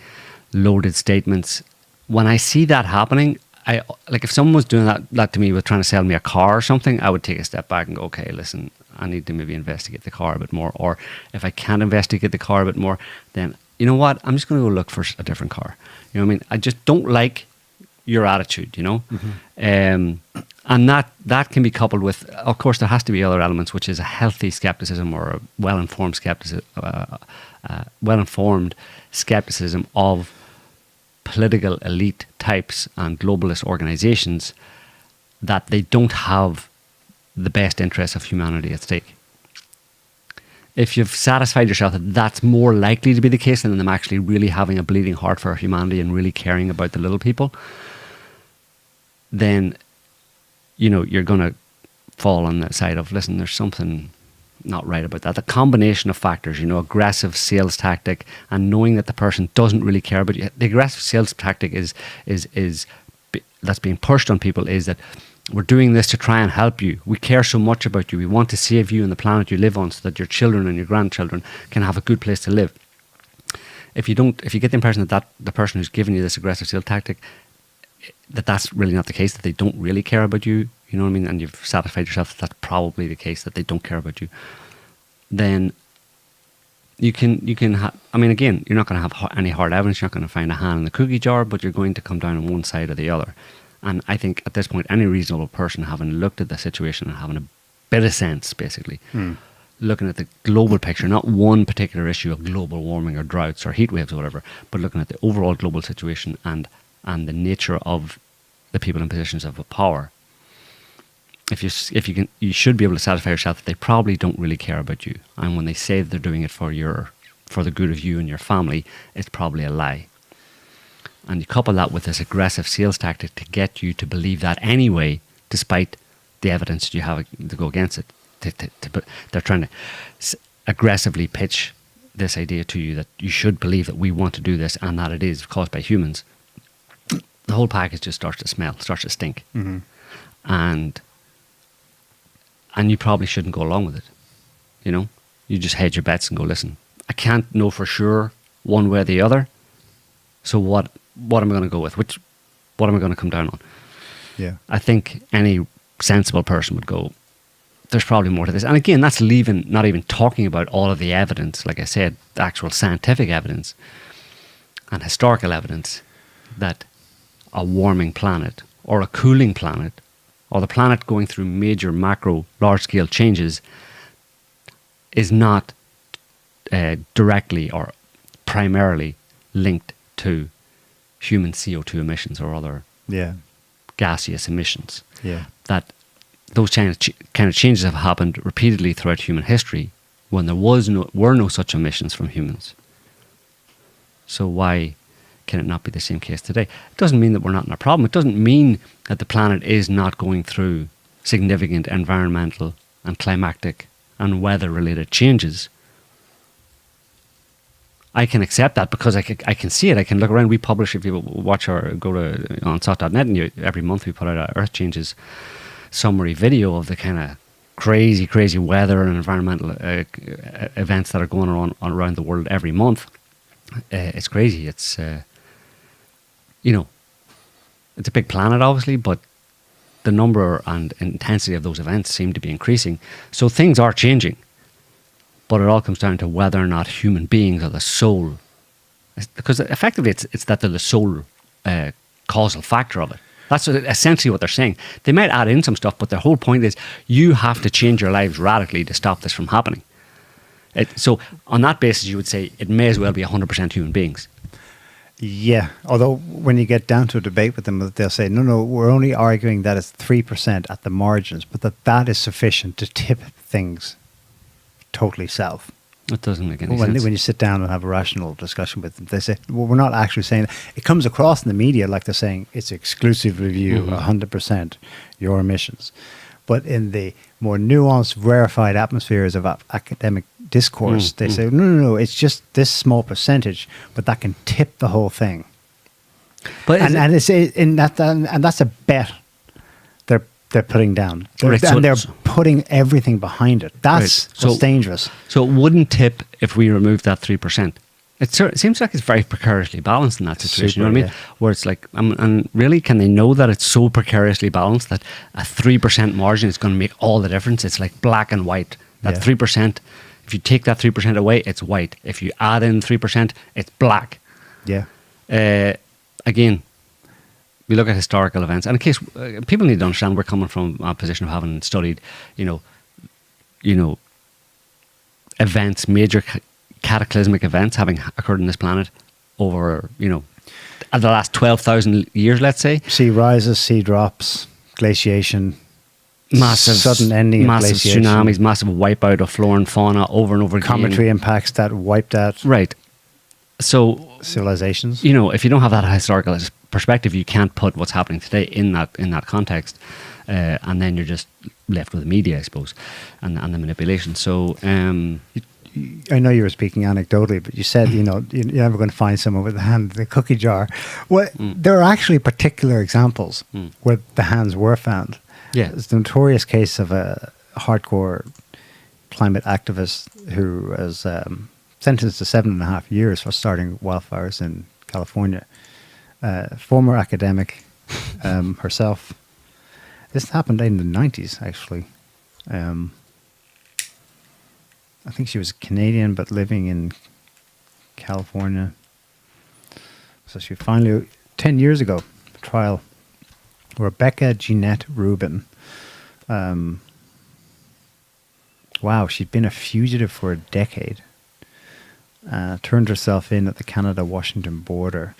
loaded statements. When I see that happening, if someone was doing that to me with trying to sell me a car or something, I would take a step back and go, okay, listen, I need to maybe investigate the car a bit more. Or if I can't investigate the car a bit more, then you know what? I'm just going to go look for a different car. You know what I mean? I just don't like your attitude, Mm-hmm. And that can be coupled with, of course, there has to be other elements, which is a healthy skepticism or a well-informed skepticism of political elite types and globalist organizations that they don't have the best interests of humanity at stake. If you've satisfied yourself that that's more likely to be the case than them actually really having a bleeding heart for humanity and really caring about the little people, then, you know, you're going to fall on the side of, listen, there's something not right about that. The combination of factors, you know, aggressive sales tactic and knowing that the person doesn't really care about you. The aggressive sales tactic is that's being pushed on people is that we're doing this to try and help you. We care so much about you. We want to save you and the planet you live on so that your children and your grandchildren can have a good place to live. If you get the impression that the person who's giving you this aggressive sales tactic, that's really not the case, that they don't really care about you, you know what I mean, and you've satisfied yourself that that's probably the case, that they don't care about you, then you can I mean, again, you're not going to have any hard evidence, you're not going to find a hand in the cookie jar, but you're going to come down on one side or the other. And I think at this point, any reasonable person having looked at the situation and having a bit of sense, basically, looking at the global picture, not one particular issue of global warming or droughts or heat waves or whatever, but looking at the overall global situation and the nature of the people in positions of power, you should be able to satisfy yourself that they probably don't really care about you. And when they say that they're doing it for the good of you and your family, it's probably a lie. And you couple that with this aggressive sales tactic to get you to believe that anyway, despite the evidence that you have to go against it. They're trying to aggressively pitch this idea to you that you should believe that we want to do this and that it is caused by humans. The whole package just starts to smell, starts to stink. Mm-hmm. And you probably shouldn't go along with it. You know, you just hedge your bets and go, listen, I can't know for sure one way or the other. So what am I going to go with? What am I going to come down on? Yeah. I think any sensible person would go, there's probably more to this. And again, that's not even talking about all of the evidence, like I said, the actual scientific evidence and historical evidence that a warming planet or a cooling planet or the planet going through major macro large-scale changes is not directly or primarily linked to human CO2 emissions or other gaseous emissions. Yeah. That those kind of changes have happened repeatedly throughout human history when there were no such emissions from humans. So why can it not be the same case today? It doesn't mean that we're not in a problem. It doesn't mean that the planet is not going through significant environmental and climatic and weather-related changes. I can accept that because I can see it. I can look around. We publish, if you watch or go to onslaught.net, and every month we put out a Earth Changes summary video of the kind of crazy weather and environmental events that are going on around the world every month. It's crazy. It's it's a big planet, obviously, but the number and intensity of those events seem to be increasing. So things are changing. But it all comes down to whether or not human beings are the sole, because effectively it's that they're the sole causal factor of it. That's essentially what they're saying. They might add in some stuff, but their whole point is you have to change your lives radically to stop this from happening. So on that basis, you would say it may as well be 100% human beings. Yeah, although when you get down to a debate with them, they'll say, no, we're only arguing that it's 3% at the margins, but that is sufficient to tip things totally south. It doesn't make any sense. When you sit down and have a rational discussion with them, they say, well, we're not actually saying, it comes across in the media like they're saying it's exclusive review, 100% your emissions. But in the more nuanced, rarefied atmospheres of academic discourse, they say, no, it's just this small percentage, but that can tip the whole thing. But and that's a bet they're putting down. They're putting everything behind it. That's what's dangerous. So it wouldn't tip if we removed that 3%. It seems like it's very precariously balanced in that situation. You know what I mean? Where it's like, and really, can they know that it's so precariously balanced that a 3% margin is going to make all the difference? It's like black and white. That 3%, if you take that 3% away, it's white. If you add in 3%, it's black. Yeah. Again, we look at historical events, and in case people need to understand, we're coming from a position of having studied, events, major cataclysmic events having occurred on this planet over, the last 12,000 years, let's say. Sea rises, sea drops, glaciation, Massive sudden ending of massive glaciation, tsunamis, massive wipeout of flora and fauna over and over again. cometary impacts that wiped out Right. So, civilizations. you know, if you don't have that historical perspective, you can't put what's happening today in that context, and then you're just left with the media, I suppose, and the manipulation. So, I know you were speaking anecdotally, but you said, you know, you're never going to find someone with the hand in the cookie jar. Well, there are actually particular examples where the hands were found. Yeah. It's the notorious case of a hardcore climate activist who was sentenced to 7.5 years for starting wildfires in California. Former academic herself. This happened in the 90s, actually. I think she was Canadian, but living in California. So she finally, 10 years ago, trial. Rebecca Jeanette Rubin. Wow, she'd been a fugitive for a decade. Turned herself in at the Canada-Washington border.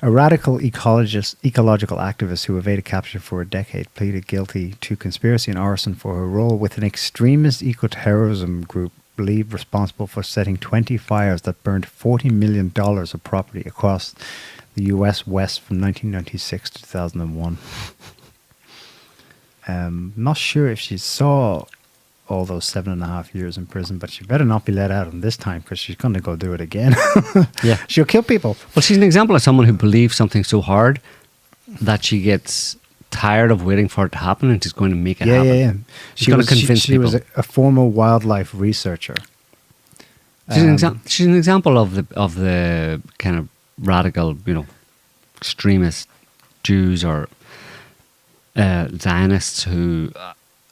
A radical ecological activist who evaded capture for a decade pleaded guilty to conspiracy and arson for her role with an extremist eco-terrorism group believed responsible for setting 20 fires that burned $40 million of property across the U.S. West from 1996 to 2001. Not sure if she saw all those 7.5 years in prison, but she better not be let out on this time because she's going to go do it again. Yeah. She'll kill people. well, she's an example of someone who believes something so hard that she gets tired of waiting for it to happen and she's going to make it happen. Yeah. She's going to convince she people. was a former wildlife researcher. She's an example of the kind of radical, you know, extremist Jews or Zionists who,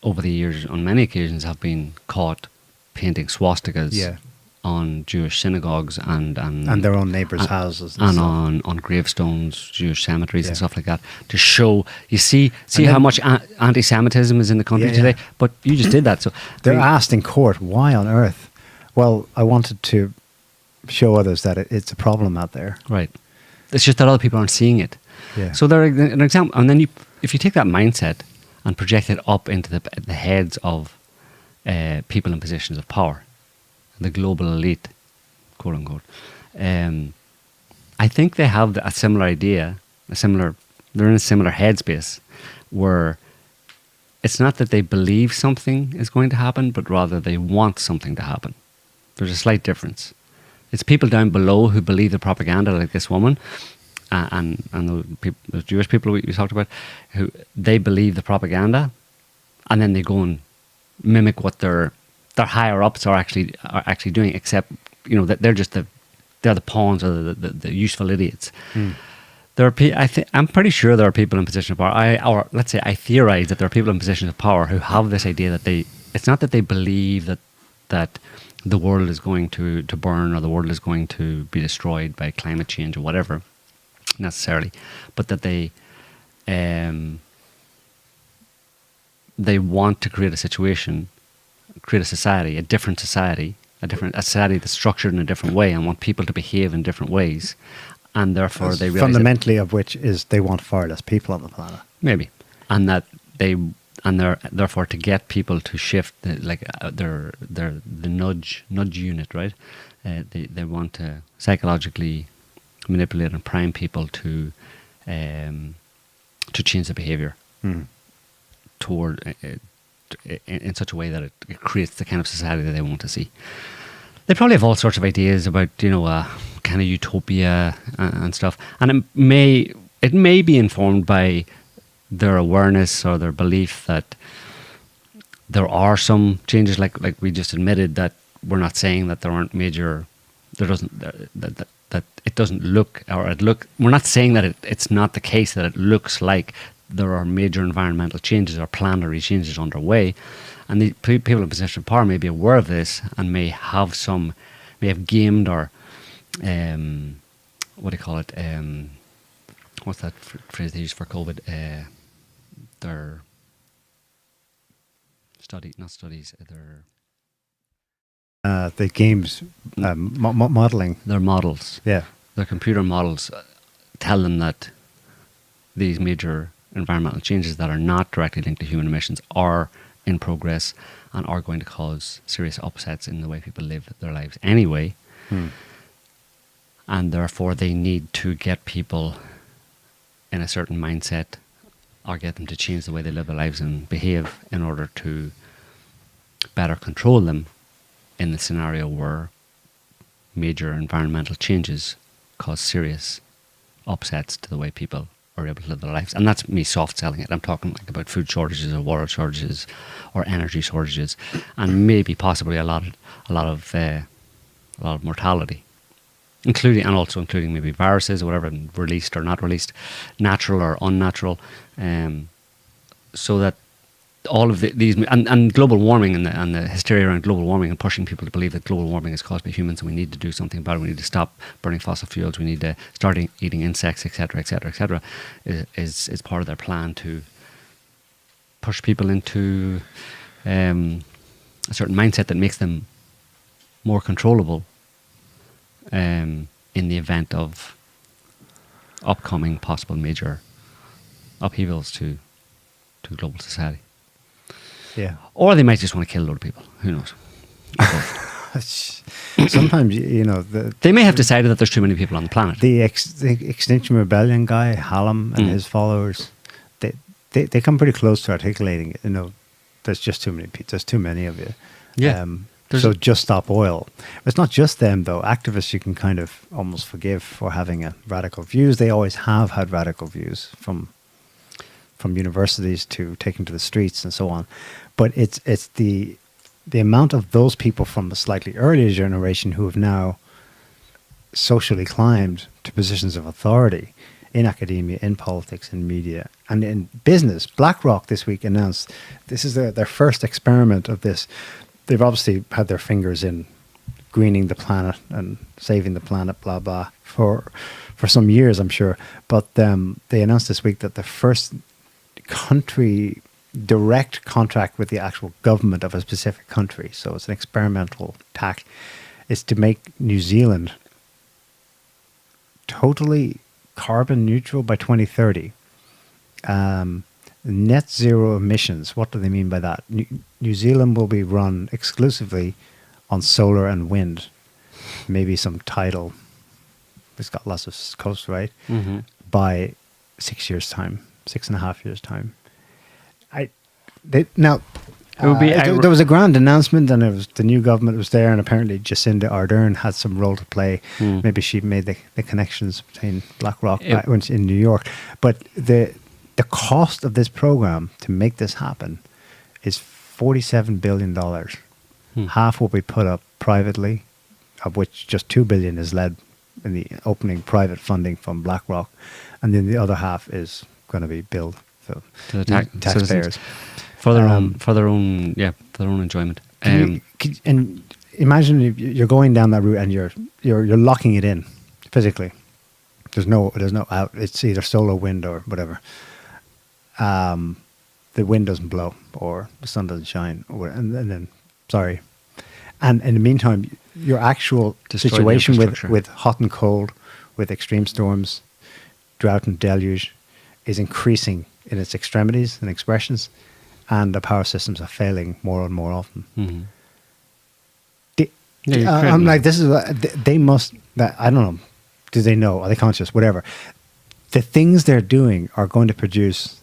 over the years, on many occasions, have been caught painting swastikas on Jewish synagogues and their own neighbours' houses and stuff. on gravestones, Jewish cemeteries and stuff like that, to show you see how much anti-Semitism is in the country today. But you just did that, so They're asked in court, why on earth? Well, I wanted to show others that it's a problem out there. right. It's just that other people aren't seeing it. Yeah. So they're an example, and then if you take that mindset and project it up into the heads of people in positions of power, the global elite, quote unquote, I think they have a similar idea, they're in a similar headspace where it's not that they believe something is going to happen, but rather they want something to happen. There's a slight difference. It's people down below who believe the propaganda, like this woman, and the Jewish people we talked about, who they believe the propaganda, and then they go and mimic what their higher ups are actually doing. Except, you know, that they're the pawns or the useful idiots. There are I'm pretty sure there are people in position of power. I theorize that there are people in positions of power who have this idea that it's not that they believe that the world is going to burn or the world is going to be destroyed by climate change or whatever necessarily, but that they want to create a society, a different society, a society that's structured in a different way and want people to behave in different ways, and therefore they realize fundamentally of which is they want far less people on the planet. Maybe, and that they're therefore to get people to shift the nudge unit, right? They want to psychologically manipulate and prime people to change the behavior toward in such a way that it creates the kind of society that they want to see. They probably have all sorts of ideas about, you know, kind of utopia and stuff, and it may be informed by their awareness or their belief that there are some changes, like we just admitted, that we're not saying that there aren't major. There doesn't that it doesn't look We're not saying that it's not the case that it looks like there are major environmental changes or planetary changes underway, and the people in position of power may be aware of this and may have gamed or what do you call it? What's that phrase they use for COVID? Their The games modeling. Their models. Yeah. Their computer models tell them that these major environmental changes that are not directly linked to human emissions are in progress and are going to cause serious upsets in the way people live their lives anyway. And therefore they need to get people in a certain mindset or get them to change the way they live their lives and behave in order to better control them in the scenario where major environmental changes cause serious upsets to the way people are able to live their lives. And that's me soft selling it. I'm talking like about food shortages or water shortages or energy shortages, and maybe possibly a lot of mortality, including maybe viruses or whatever, released or not released, natural or unnatural, so that all of these and global warming and the hysteria around global warming and pushing people to believe that global warming is caused by humans and we need to do something about it. We need to stop burning fossil fuels. We need to start eating insects, etc., etc., etc. Is part of their plan to push people into a certain mindset that makes them more controllable in the event of upcoming possible major upheavals to global society. Yeah. Or they might just want to kill a load of people. Who knows? Sometimes, They may have decided that there's too many people on the planet. the Extinction Rebellion guy, Hallam, and his followers, they come pretty close to articulating it. There's just too many people. There's too many of you. Yeah. So just stop oil. It's not just them, though. Activists you can kind of almost forgive for having radical views. They always have had radical views from universities to taking to the streets and so on. But it's the amount of those people from a slightly earlier generation who have now socially climbed to positions of authority in academia, in politics, in media, and in business. BlackRock this week announced this is their first experiment of this. They've obviously had their fingers in greening the planet and saving the planet, blah, blah, for some years, I'm sure. But they announced this week that the first country direct contract with the actual government of a specific country, so it's an experimental tack, is to make New Zealand totally carbon neutral by 2030. Net zero emissions. What do they mean by that? New Zealand will be run exclusively on solar and wind, maybe some tidal. It's got lots of coast, right? Mm-hmm. By 6 years' time, 6.5 years' time. There was a grand announcement, and the new government was there, and apparently Jacinda Ardern had some role to play. Maybe she made the connections between BlackRock in New York. But the cost of this program to make this happen is $47 billion. Half will be put up privately, of which just $2 billion is led in the opening private funding from BlackRock, and then the other half is going to be billed to the taxpayers for their own enjoyment. And imagine if you're going down that route and you're locking it in physically. There's no out. It's either solar, wind, or whatever. The wind doesn't blow, or the sun doesn't shine, and then and in the meantime, your actual situation with hot and cold, with extreme storms, drought and deluge, is increasing in its extremities and expressions, and the power systems are failing more and more often. Mm-hmm. I'm like, this is they must. I don't know. Do they know? Are they conscious? Whatever. The things they're doing are going to produce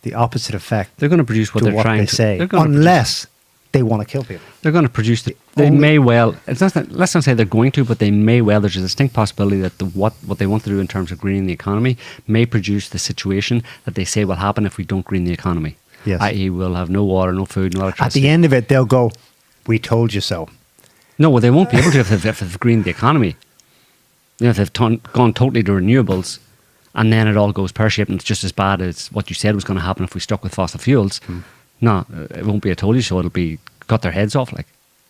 the opposite effect. They're going to produce what they're trying to say, unless they want to kill people. They're going to produce they may well. Let's not say they're going to, but they may well. There's a distinct possibility that what they want to do in terms of greening the economy may produce the situation that they say will happen if we don't green the economy. Yes. I.e., we'll have no water, no food, no electricity. At the end of it, they'll go, "We told you so." No, well, they won't be able to if they've greened the economy. If they've gone totally to renewables, and then it all goes pear-shaped and it's just as bad as what you said was going to happen if we stuck with fossil fuels. No, it won't be a told you so. It'll be cut their heads off.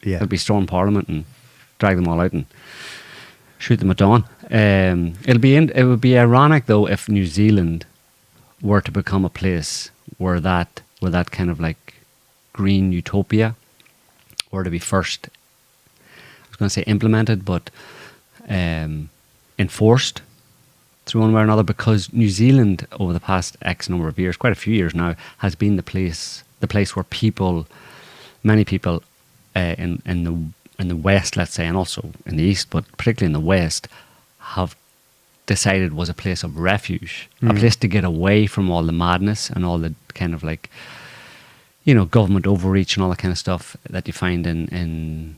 It'll be storm Parliament and drag them all out and shoot them at dawn. It would be ironic though if New Zealand were to become a place where that kind of green utopia were to be first. I was going to say implemented, but enforced through one way or another, because New Zealand over the past X number of years, quite a few years now, has been the place where many people in the West, let's say, and also in the East, but particularly in the West, have decided was a place of refuge, a place to get away from all the madness and all the kind of like, government overreach and all that kind of stuff that you find in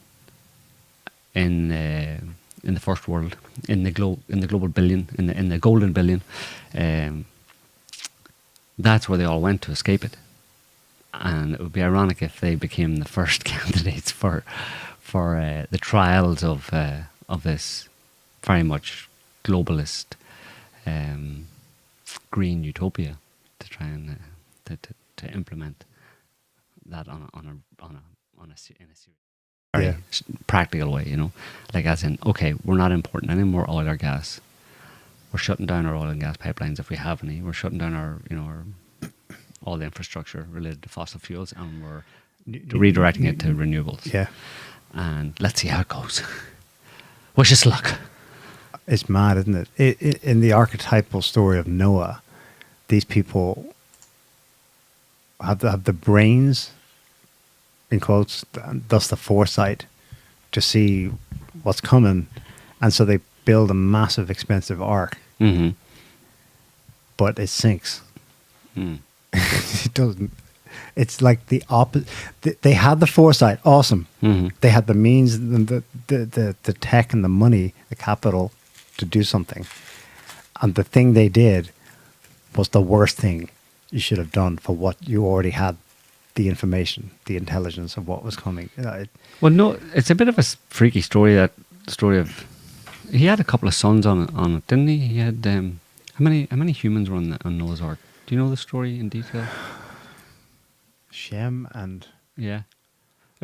the first world, in the global billion, in the golden billion. That's where they all went to escape it, and it would be ironic if they became the first candidates for the trials of this very much globalist green utopia, to try and to implement that in a serious, very practical way, like as in, okay, we're not importing any more oil or gas. We're shutting down our oil and gas pipelines if we have any. We're shutting down our all the infrastructure related to fossil fuels, and we're redirecting it to renewables. Yeah. And let's see how it goes. Wish us luck. It's mad, isn't it? In the archetypal story of Noah, these people have the brains, in quotes, thus the foresight to see what's coming, and so they build a massive, expensive ark, but it sinks. It doesn't. It's like the opposite. They had the foresight, awesome. They had the means, the tech, and the money, the capital to do something, and the thing they did was the worst thing you should have done for what you already had. The information, the intelligence of what was coming. Well, no, it's a bit of a freaky story. That story of he had a couple of sons on it, didn't he? He had how many humans were on Noah's Ark? Do you know the story in detail? Shem and it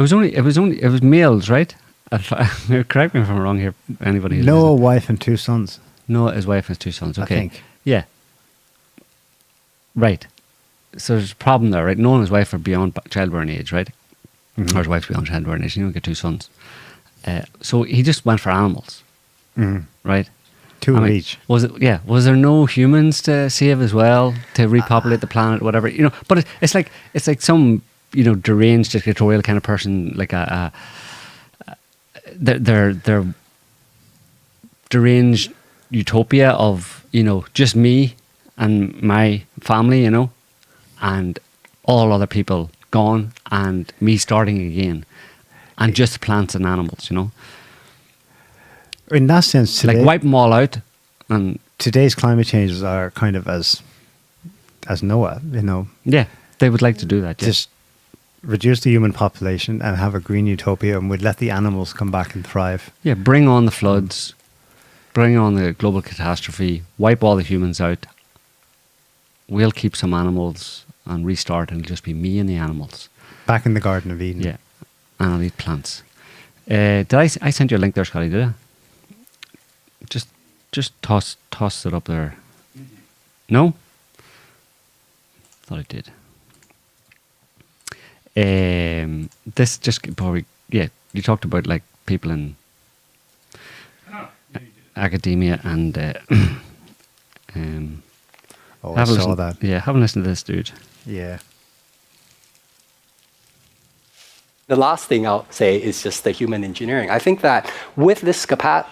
was males, right? Correct me if I'm wrong here. Anybody? Who's Noah, listening. wife, and 2 sons. Noah, his wife, and his 2 sons. Okay, I think. Yeah, right. So there's a problem there, right? Noah and his wife are beyond childbearing age, right? Or his wife's beyond childbearing age. You don't get 2 sons. So he just went for animals, right? 2 of each. Was it? Yeah. Was there no humans to save as well, to repopulate the planet, whatever? But it's like some deranged dictatorial kind of person, like they're deranged utopia of just me and my family, and all other people gone, and me starting again, and just plants and animals, In that sense, today, like wipe them all out. And today's climate changes are kind of as Noah, yeah, they would like to do that. Yeah. just reduce the human population and have a green utopia, and we'd let the animals come back and thrive. Yeah, bring on the floods, bring on the global catastrophe, wipe all the humans out. We'll keep some animals and restart, and it'll just be me and the animals. Back in the Garden of Eden. Yeah, and I'll eat plants. Did I send you a link there, Scotty? Did I? Just toss it up there. No? Thought I did. This just before you talked about like people in academia and I saw that. Yeah, haven't listened to this dude. Yeah. The last thing I'll say is just the human engineering. I think that with this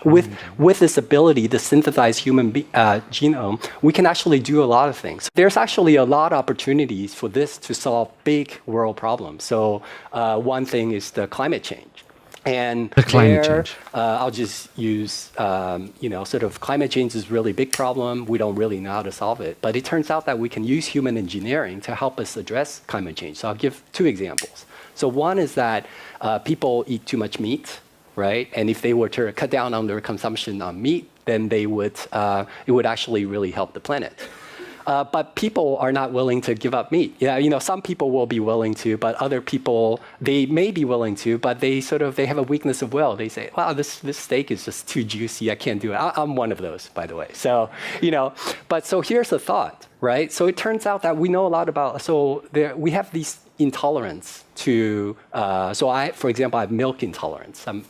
with this ability to synthesize human genome, we can actually do a lot of things. There's actually a lot of opportunities for this to solve big world problems. So one thing is the climate change. And the climate change. I'll just use, sort of climate change is a really big problem. We don't really know how to solve it. But it turns out that we can use human engineering to help us address climate change. So I'll give 2 examples. So one is that people eat too much meat, right? And if they were to cut down on their consumption on meat, then it would actually really help the planet. But people are not willing to give up meat. Yeah, some people will be willing to, but other people, they may be willing to, but they have a weakness of will. They say, wow, this steak is just too juicy. I can't do it. I'm one of those, by the way. So, so here's the thought, right? So it turns out that we know a lot about, we have these intolerance to, for example, I have milk intolerance. And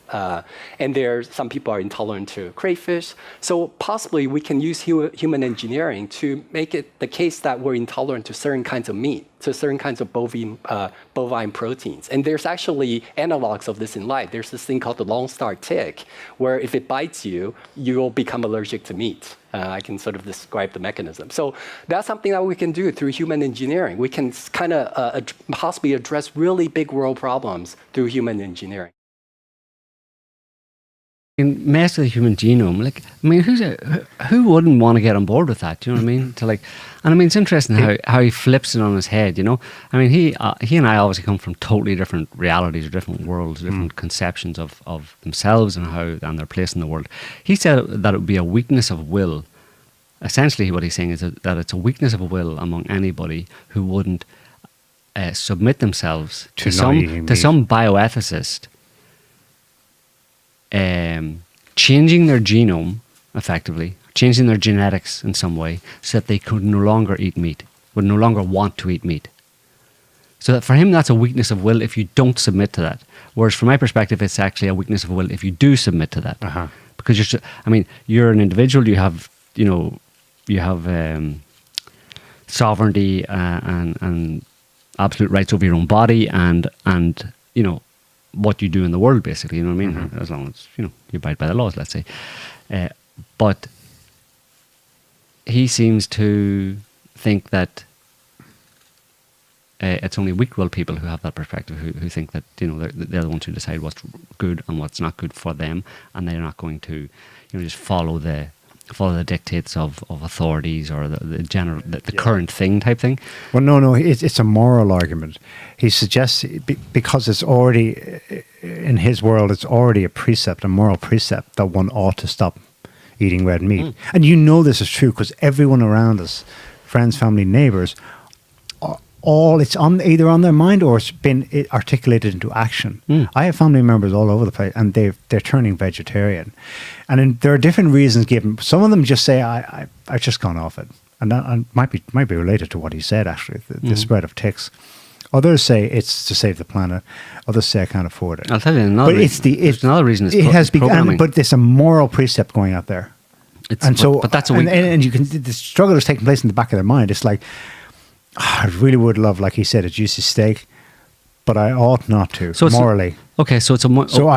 some people are intolerant to crayfish. So possibly we can use human engineering to make it the case that we're intolerant to certain kinds of meat, to certain kinds of bovine proteins. And there's actually analogs of this in life. There's this thing called the Lone Star tick, where if it bites you, you'll become allergic to meat. I can sort of describe the mechanism. So that's something that we can do through human engineering. We can kind of possibly address really big world problems through human engineering. In mess with the human genome, like, I mean, who wouldn't want to get on board with that? Do you know what I mean? And I mean, it's interesting how he flips it on his head. You know, I mean, he and I obviously come from totally different realities, or different worlds, different conceptions of themselves and their place in the world. He said that it would be a weakness of will. Essentially, what he's saying is that it's a weakness of will among anybody who wouldn't submit themselves to some bioethicist. Changing their genome, effectively, changing their genetics in some way, so that they could no longer eat meat, would no longer want to eat meat. So that for him, that's a weakness of will if you don't submit to that. Whereas from my perspective, it's actually a weakness of will if you do submit to that. Because you're an individual, you have sovereignty and absolute rights over your own body and you know, what you do in the world, basically, you know what I mean? As long as, you know, you abide by the laws, let's say. But he seems to think that it's only weak-willed people who have that perspective, who think that, you know, they're the ones who decide what's good and what's not good for them, and they're not going to, you know, just follow the dictates of authorities or the current thing type thing. Well, no, it's a moral argument. He suggests because it's already, in his world, it's already a moral precept that one ought to stop eating red meat. And you know this is true because everyone around us, friends, family, neighbors, it's either on their mind or it's been articulated into action. I have family members all over the place, and they're turning vegetarian, and there are different reasons given. Some of them just say, "I've just gone off it," and that might be related to what he said. Actually, the spread of ticks. Others say it's to save the planet. Others say I can't afford it. I'll tell you another. But it's another reason. It has begun, but there's a moral precept going out there, but that's a weak. And you can the struggle is taking place in the back of their mind. It's like, I really would love, like he said, a juicy steak, but I ought not to, morally. I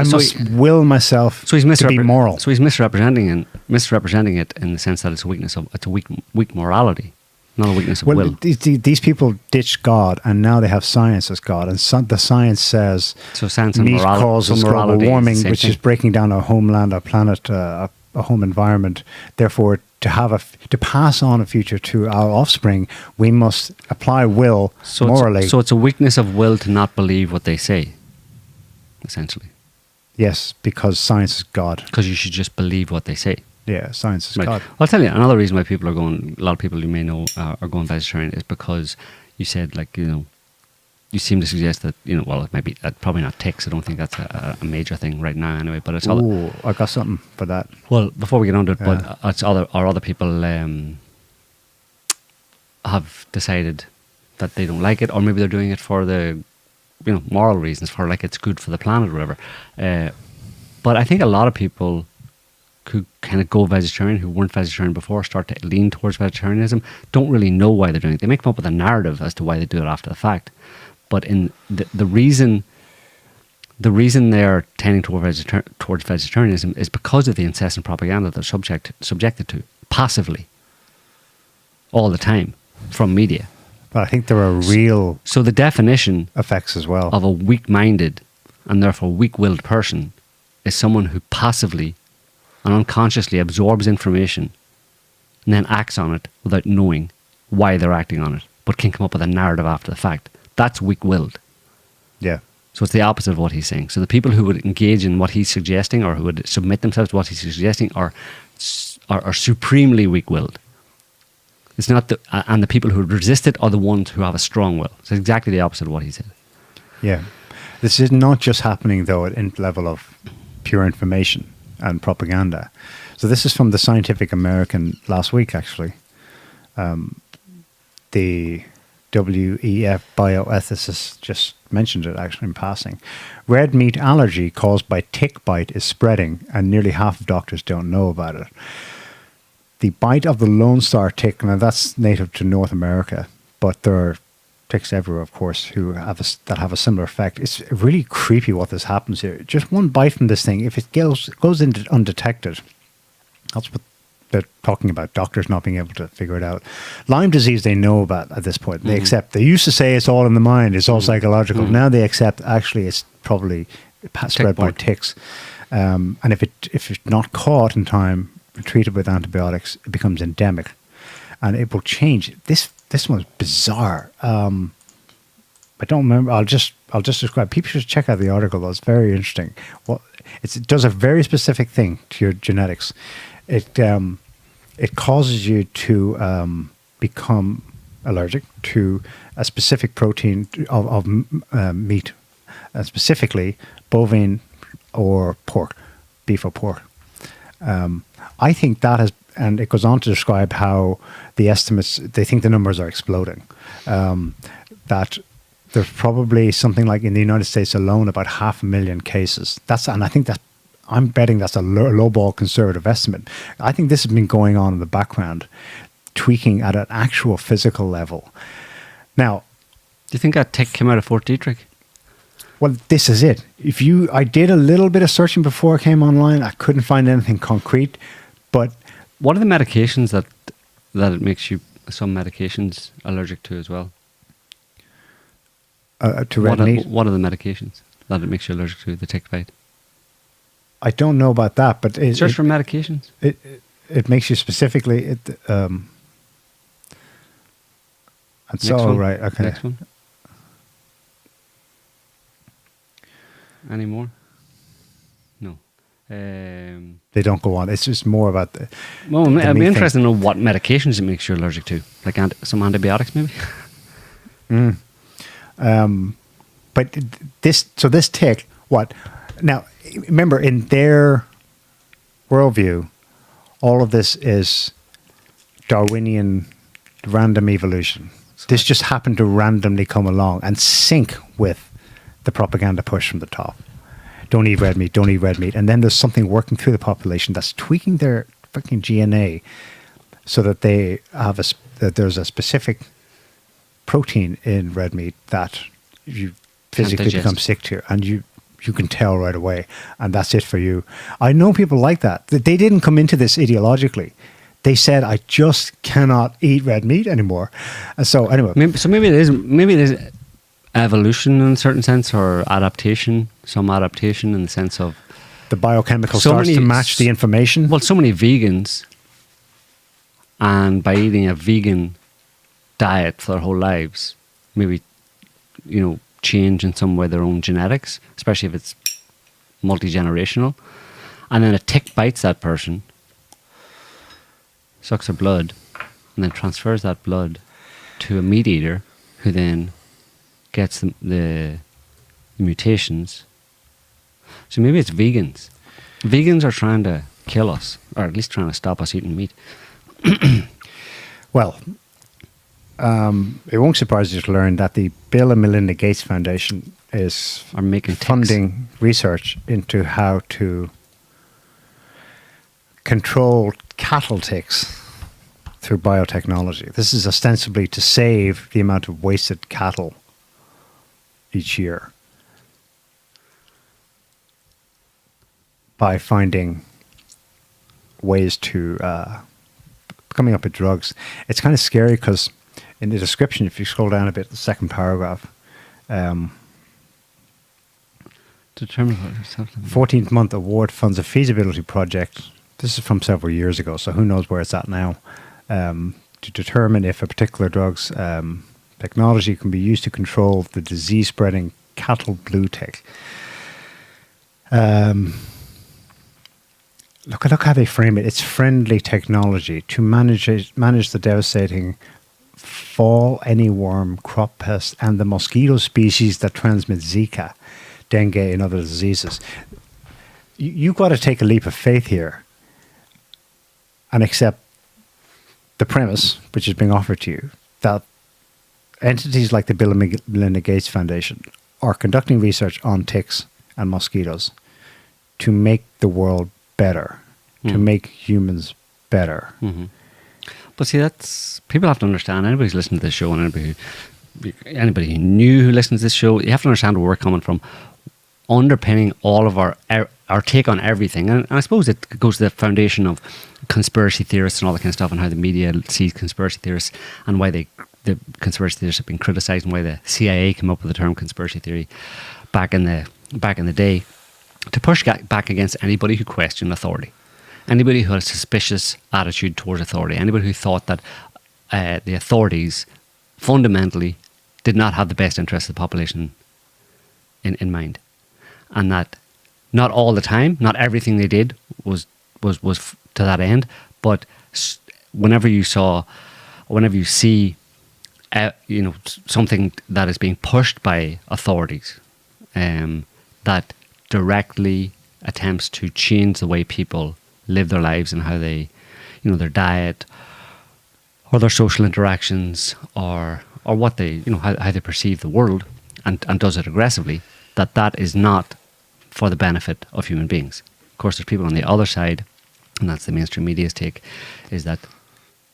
must will myself to be moral. So he's misrepresenting it in the sense that it's a weak morality, not a weakness of will. These people ditched God, and now they have science as God, and the science says science meat causes global warming, which is breaking down our homeland, our planet, a home environment. Therefore, to pass on a future to our offspring, we must apply will morally. So it's a weakness of will to not believe what they say, essentially. Yes, because science is God. Because you should just believe what they say. Yeah, science is God. I'll tell you, another reason why people are going, a lot of people you may know are going vegetarian is because you said, like, you know, you seem to suggest that, you know, well, it might be probably not ticks. I don't think that's a major thing right now anyway, but it's all. Ooh, I got something for that. Well, before we get on to it, but it's other people have decided that they don't like it, or maybe they're doing it for the, you know, moral reasons, for like it's good for the planet or whatever. But I think a lot of people who kind of go vegetarian, who weren't vegetarian before, start to lean towards vegetarianism, don't really know why they're doing it. They may come up with a narrative as to why they do it after the fact. But in the reason they're tending towards vegetarianism is because of the incessant propaganda they're subjected to passively all the time from media. But I think there are real so the definition effects as well of a weak-minded and therefore weak-willed person is someone who passively and unconsciously absorbs information and then acts on it without knowing why they're acting on it, but can come up with a narrative after the fact. That's weak-willed. Yeah. So it's the opposite of what he's saying. So the people who would engage in what he's suggesting, or who would submit themselves to what he's suggesting, are supremely weak-willed. It's not and the people who resist it are the ones who have a strong will. It's exactly the opposite of what he said. Yeah. This is not just happening, though, at the level of pure information and propaganda. So this is from the Scientific American last week, actually. The WEF bioethicists just mentioned it actually in passing. Red meat allergy caused by tick bite is spreading, and nearly half of doctors don't know about it. The bite of the Lone Star tick, now that's native to North America, but there are ticks everywhere, of course, who that have a similar effect. It's really creepy what this happens here. Just one bite from this thing, if it goes into undetected, that's what they're talking about, doctors not being able to figure it out. Lyme disease they know about at this point. They accept. They used to say it's all in the mind, it's all psychological. Now they accept actually it's probably spread by ticks. And if it's not caught in time, treated with antibiotics, it becomes endemic. And it will change. This one's bizarre. I don't remember. I'll just describe. People should check out the article, though. It's very interesting. Well, it does a very specific thing to your genetics. It causes you to become allergic to a specific protein of meat, specifically bovine or pork, beef or pork. I think that has, and it goes on to describe how the estimates, they think the numbers are exploding. That there's probably something like in the United States alone about 500,000 cases. And I think that I'm betting that's a lowball conservative estimate. I think this has been going on in the background, tweaking at an actual physical level. Now, do you think that tick came out of Fort Detrick? Well, this is it. I did a little bit of searching before I came online. I couldn't find anything concrete, but what are the medications that it makes you some medications allergic to as well? To red meat. What are the medications that it makes you allergic to? The tick bite. I don't know about that, but search for medications. It makes you specifically. And so right, okay. Next one. Any more? No. They don't go on. It's just more about the. Well, I'd be interested to know what medications it makes you allergic to, like some antibiotics, maybe. But this tick, what? Now, remember, in their worldview, all of this is Darwinian random evolution. This just happened to randomly come along and sync with the propaganda push from the top. Don't eat red meat, don't eat red meat. And then there's something working through the population that's tweaking their fucking DNA so that they have that there's a specific protein in red meat that you physically become sick to, and you can tell right away, and that's it for you. I know people like that. They didn't come into this ideologically. They said, I just cannot eat red meat anymore. And so anyway. Maybe it is evolution in a certain sense, or adaptation, some adaptation in the sense of the biochemical starts to match the information. Well, so many vegans, and by eating a vegan diet for their whole lives, maybe, change in some way their own genetics, especially if it's multi-generational. And then a tick bites that person, sucks their blood, and then transfers that blood to a meat eater, who then gets the mutations. So maybe it's vegans. Vegans are trying to kill us, or at least trying to stop us eating meat. Well, it won't surprise you to learn that the Bill and Melinda Gates Foundation is funding research into how to control cattle ticks through biotechnology. This is ostensibly to save the amount of wasted cattle each year by finding ways to coming up with drugs. It's kind of scary because in the description, if you scroll down a bit, the second paragraph, 14th month award funds a feasibility project. This is from several years ago, so who knows where it's at now, to determine if a particular drug's technology can be used to control the disease-spreading cattle blue tick. Look how they frame it. It's friendly technology to manage the devastating fall anyworm, crop pest, and the mosquito species that transmit Zika, dengue, and other diseases. You've got to take a leap of faith here and accept the premise, which is being offered to you, that entities like the Bill and Melinda Gates Foundation are conducting research on ticks and mosquitoes to make the world better, to make humans better. But see, that's people have to understand. Anybody who's listening to this show, and anybody who knew who listens to this show, you have to understand where we're coming from. Underpinning all of our take on everything, and I suppose it goes to the foundation of conspiracy theorists and all that kind of stuff, and how the media sees conspiracy theorists, and why the conspiracy theorists have been criticised, and why the CIA came up with the term conspiracy theory back in the day, to push back against anybody who questioned authority, anybody who had a suspicious attitude towards authority, anybody who thought that the authorities fundamentally did not have the best interests of the population in mind, and that not all the time, not everything they did was to that end, but whenever you see something that is being pushed by authorities, that directly attempts to change the way people live their lives and how they, their diet or their social interactions or what they, how they perceive the world, and does it aggressively, that is not for the benefit of human beings. Of course, there's people on the other side, and that's the mainstream media's take, is that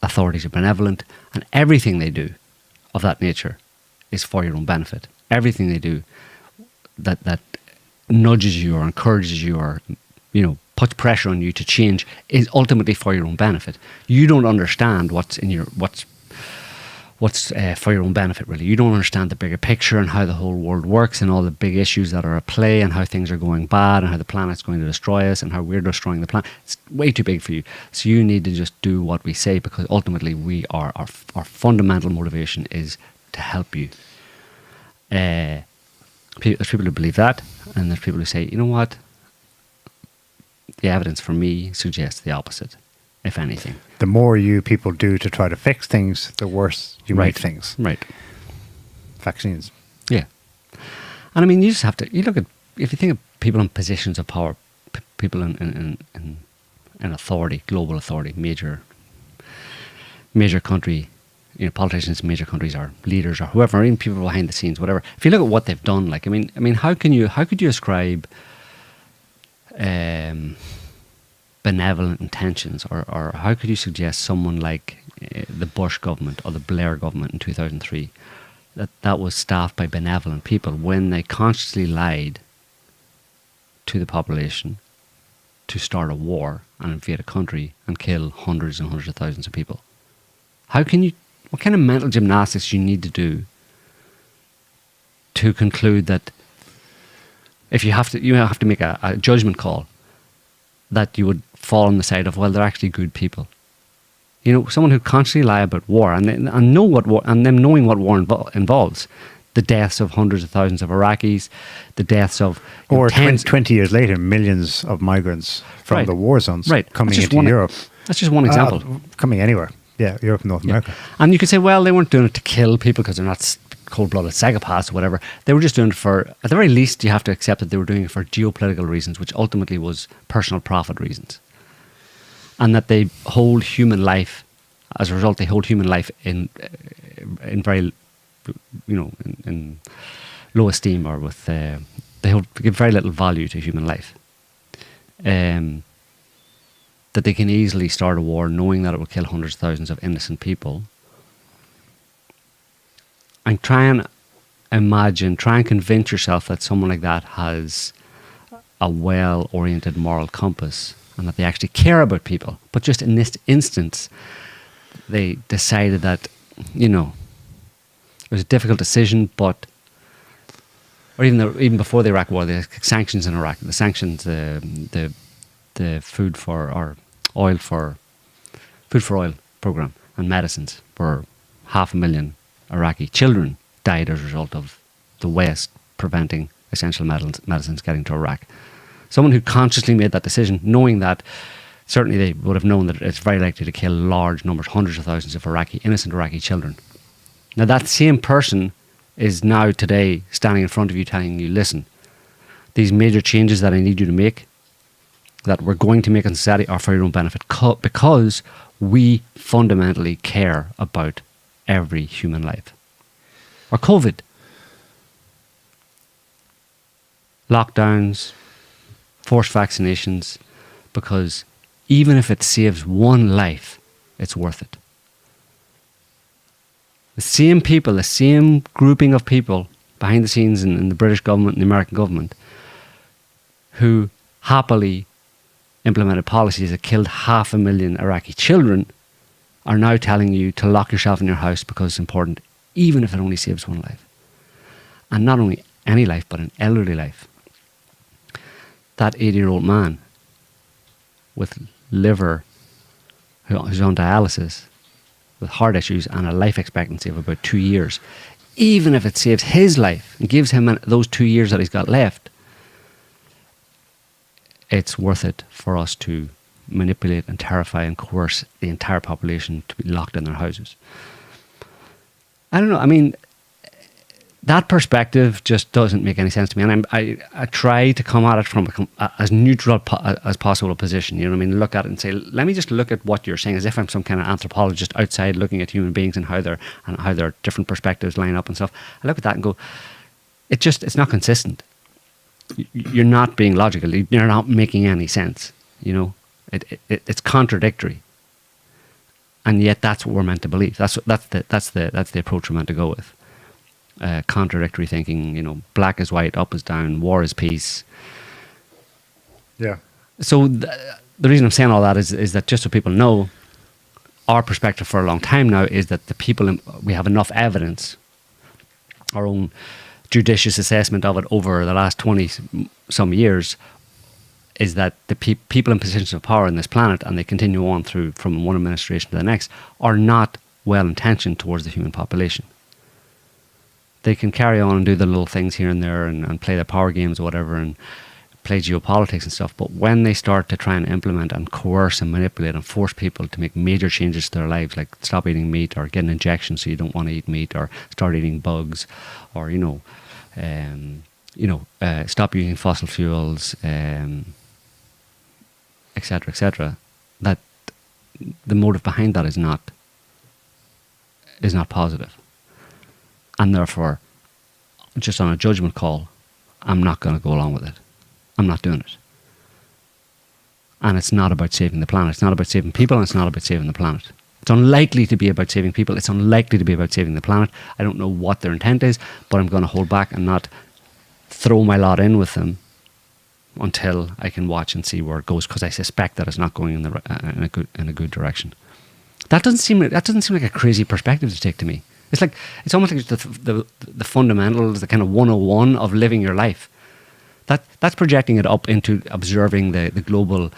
authorities are benevolent, and everything they do of that nature is for your own benefit. Everything they do that nudges you or encourages you or puts pressure on you to change is ultimately for your own benefit. You don't understand what's for your own benefit, really. You don't understand the bigger picture and how the whole world works and all the big issues that are at play and how things are going bad and how the planet's going to destroy us and how we're destroying the planet. It's way too big for you. So you need to just do what we say, because ultimately our fundamental motivation is to help you. There's people who believe that, and there's people who say, you know what? The evidence for me suggests the opposite, if anything. The more you people do to try to fix things, the worse you make things. Right. Vaccines. Yeah. And I mean, you just have to, if you think of people in positions of power, people in authority, global authority, major country, politicians in major countries or leaders or whoever, or even people behind the scenes, whatever. If you look at what they've done, like, I mean, how could you ascribe benevolent intentions, or how could you suggest someone like the Bush government or the Blair government in 2003 that was staffed by benevolent people when they consciously lied to the population to start a war and invade a country and kill hundreds and hundreds of thousands of people? What kind of mental gymnastics you need to do to conclude that if you have to make a judgment call, that you would fall on the side of, well, they're actually good people. Someone who constantly lie about war and know what war, and them knowing what war involves, the deaths of hundreds of thousands of Iraqis, the deaths of... Or 20 years later, millions of migrants from the war zones coming into Europe. That's just one example. Coming anywhere. Yeah, Europe and North America. And you could say, well, they weren't doing it to kill people because they're not cold-blooded psychopaths or whatever. They were just doing it for, at the very least, you have to accept that they were doing it for geopolitical reasons, which ultimately was personal profit reasons. And that they hold human life, as a result, they hold human life in very, in low esteem, or with, they give very little value to human life. That they can easily start a war knowing that it will kill hundreds of thousands of innocent people. And try and convince yourself that someone like that has a well-oriented moral compass and that they actually care about people. But just in this instance, they decided that, it was a difficult decision, or even before the Iraq War, the sanctions in Iraq, the sanctions, the food for oil program and medicines for 500,000 Iraqi children died as a result of the West preventing essential medicines getting to Iraq. Someone who consciously made that decision, knowing that certainly they would have known that it's very likely to kill large numbers, hundreds of thousands of innocent Iraqi children. Now that same person is now today standing in front of you telling you, listen, these major changes that I need you to make, that we're going to make in society, are for your own benefit, because we fundamentally care about every human life. Or COVID. lockdowns, forced vaccinations, because even if it saves one life, it's worth it. The same people, the same grouping of people behind the scenes in the British government and the American government who happily implemented policies that killed 500,000 Iraqi children are now telling you to lock yourself in your house because it's important, even if it only saves one life. And not only any life, but an elderly life. That 80-year-old man with liver, who's on dialysis, with heart issues and a life expectancy of about 2 years, even if it saves his life and gives him those 2 years that he's got left, it's worth it for us to manipulate and terrify and coerce the entire population to be locked in their houses. I don't know. I mean, that perspective just doesn't make any sense to me. And I try to come at it from as neutral as possible position. You know what I mean? Look at it and say, let me just look at what you're saying as if I'm some kind of anthropologist outside looking at human beings and how their different perspectives line up and stuff. I look at that and go, it's not consistent. You're not being logical. You're not making any sense. You know, it's contradictory. And yet that's what we're meant to believe. That's the approach we're meant to go with. Contradictory thinking, you know, black is white, up is down, war is peace. Yeah. So the reason I'm saying all that is that just so people know, our perspective for a long time now is that we have enough evidence, our own judicious assessment of it over the last 20 some years, is that the people in positions of power on this planet, and they continue on through from one administration to the next, are not well intentioned towards the human population. They can carry on and do the little things here and there and play their power games or whatever and play geopolitics and stuff. But when they start to try and implement and coerce and manipulate and force people to make major changes to their lives, like stop eating meat or get an injection so you don't want to eat meat, or start eating bugs, or stop using fossil fuels, etc., that the motive behind that is not positive. And therefore, just on a judgment call, I'm not going to go along with it. I'm not doing it. And it's not about saving the planet. It's not about saving people, and it's not about saving the planet. It's unlikely to be about saving people. It's unlikely to be about saving the planet. I don't know what their intent is, but I'm going to hold back and not throw my lot in with them until I can watch and see where it goes, because I suspect that it's not going in a good direction. That doesn't seem like a crazy perspective to take to me. It's almost like the fundamentals, the kind of 101 of living your life. That's projecting it up into observing the global